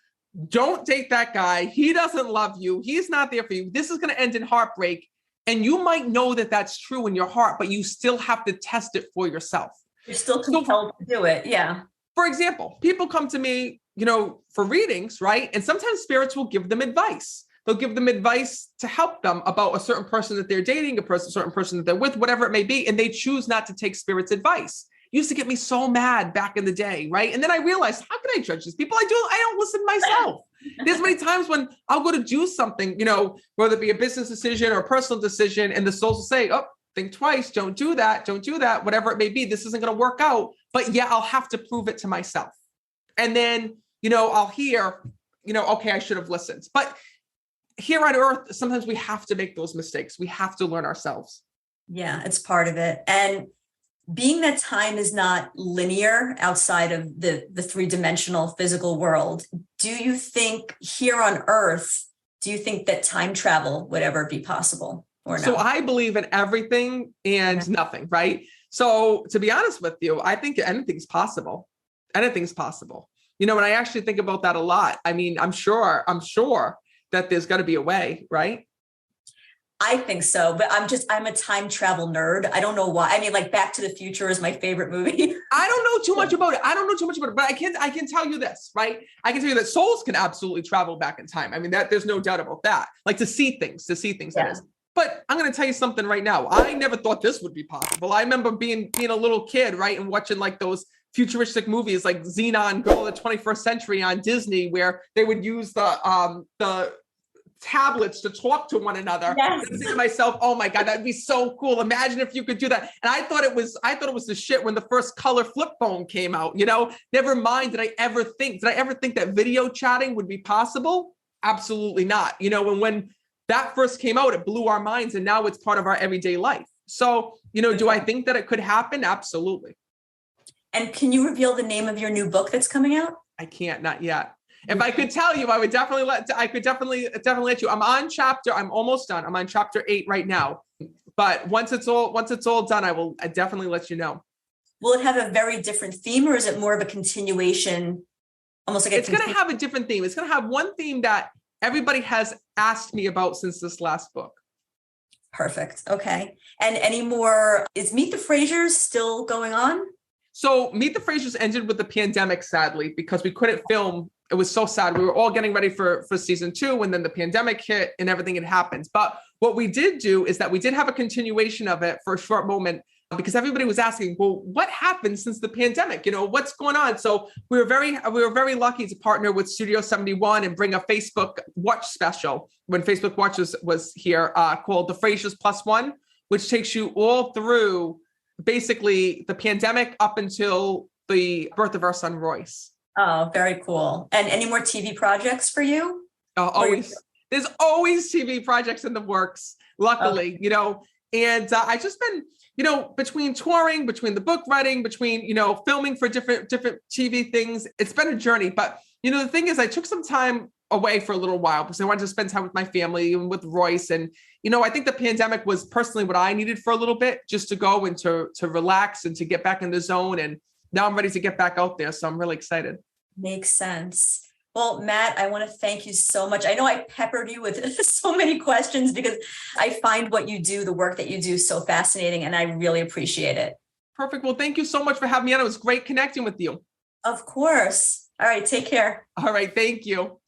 [SPEAKER 1] don't date that guy. He doesn't love you. He's not there for you. This is going to end in heartbreak. And you might know that that's true in your heart, but you still have to test it for yourself.
[SPEAKER 2] You're still compelled to do it. Yeah.
[SPEAKER 1] For example, people come to me, for readings, right? And sometimes spirits will give them advice. They'll give them advice to help them about a certain person that they're dating, certain person that they're with, whatever it may be. And they choose not to take spirit's advice. It used to get me so mad back in the day, right? And then I realized, how can I judge these people? I don't listen myself. There's many times when I'll go to do something, whether it be a business decision or a personal decision, and the souls will say, oh, think twice, don't do that, whatever it may be. This isn't going to work out. But yeah, I'll have to prove it to myself. And then, I'll hear, okay, I should have listened. But here on earth, sometimes we have to make those mistakes. We have to learn ourselves.
[SPEAKER 2] Yeah, it's part of it. And being that time is not linear outside of the three-dimensional physical world, do you think here on earth, that time travel would ever be possible or no?
[SPEAKER 1] So I believe in everything and nothing, right? So to be honest with you, I think anything's possible. Anything's possible. And I actually think about that a lot. I mean, I'm sure that there's got to be a way, right?
[SPEAKER 2] I think so, but I'm a time travel nerd. I don't know why. I mean, like Back to the Future is my favorite movie.
[SPEAKER 1] I don't know too much about it. But I can tell you this, right? I can tell you that souls can absolutely travel back in time. I mean, there's no doubt about that. Like to see things,
[SPEAKER 2] Yeah.
[SPEAKER 1] that is. But I'm going to tell you something right now. I never thought this would be possible. I remember being a little kid, right? And watching like those futuristic movies like Xenon, Girl of the 21st Century on Disney, where they would use the tablets to talk to one another.
[SPEAKER 2] Yes.
[SPEAKER 1] And I think to myself, oh my God, that'd be so cool. Imagine if you could do that. And I thought it was the shit when the first color flip phone came out, never mind. Did I ever think that video chatting would be possible? Absolutely not. And when that first came out, it blew our minds, and now it's part of our everyday life. So, do I think that it could happen? Absolutely.
[SPEAKER 2] And can you reveal the name of your new book that's coming out?
[SPEAKER 1] I can't, not yet. If I could tell you, I would definitely let you. I'm almost done. I'm on chapter 8 right now. But once it's all done, I definitely let you know.
[SPEAKER 2] Will it have a very different theme, or is it more of a continuation? Almost like
[SPEAKER 1] it's going to have a different theme. It's going to have one theme that everybody has asked me about since this last book.
[SPEAKER 2] Perfect. Okay. And any more, is Meet the Frasers still going on?
[SPEAKER 1] So Meet the Frasers ended with the pandemic, sadly, because we couldn't film. It was so sad. We were all getting ready for season 2, and then the pandemic hit and everything had happened. But what we did do is that we did have a continuation of it for a short moment, because everybody was asking, well, what happened since the pandemic? What's going on? So we were very lucky to partner with Studio 71 and bring a Facebook Watch special when Facebook Watch was here, called The Frasers Plus One, which takes you all through basically the pandemic up until the birth of our son, Royce.
[SPEAKER 2] Oh, very cool. And any more TV projects for you?
[SPEAKER 1] Always. There's always TV projects in the works, luckily, and I just been, between touring, between the book writing, between, filming for different TV things, it's been a journey. But, the thing is, I took some time away for a little while because I wanted to spend time with my family and with Royce. And, I think the pandemic was personally what I needed for a little bit, just to go and to relax and to get back in the zone. And now I'm ready to get back out there. So I'm really excited.
[SPEAKER 2] Makes sense. Well, Matt, I want to thank you so much. I know I peppered you with so many questions because I find what you do, the work that you do, so fascinating, and I really appreciate it.
[SPEAKER 1] Perfect. Well, thank you so much for having me on. It was great connecting with you.
[SPEAKER 2] Of course. All right. Take care.
[SPEAKER 1] All right. Thank you.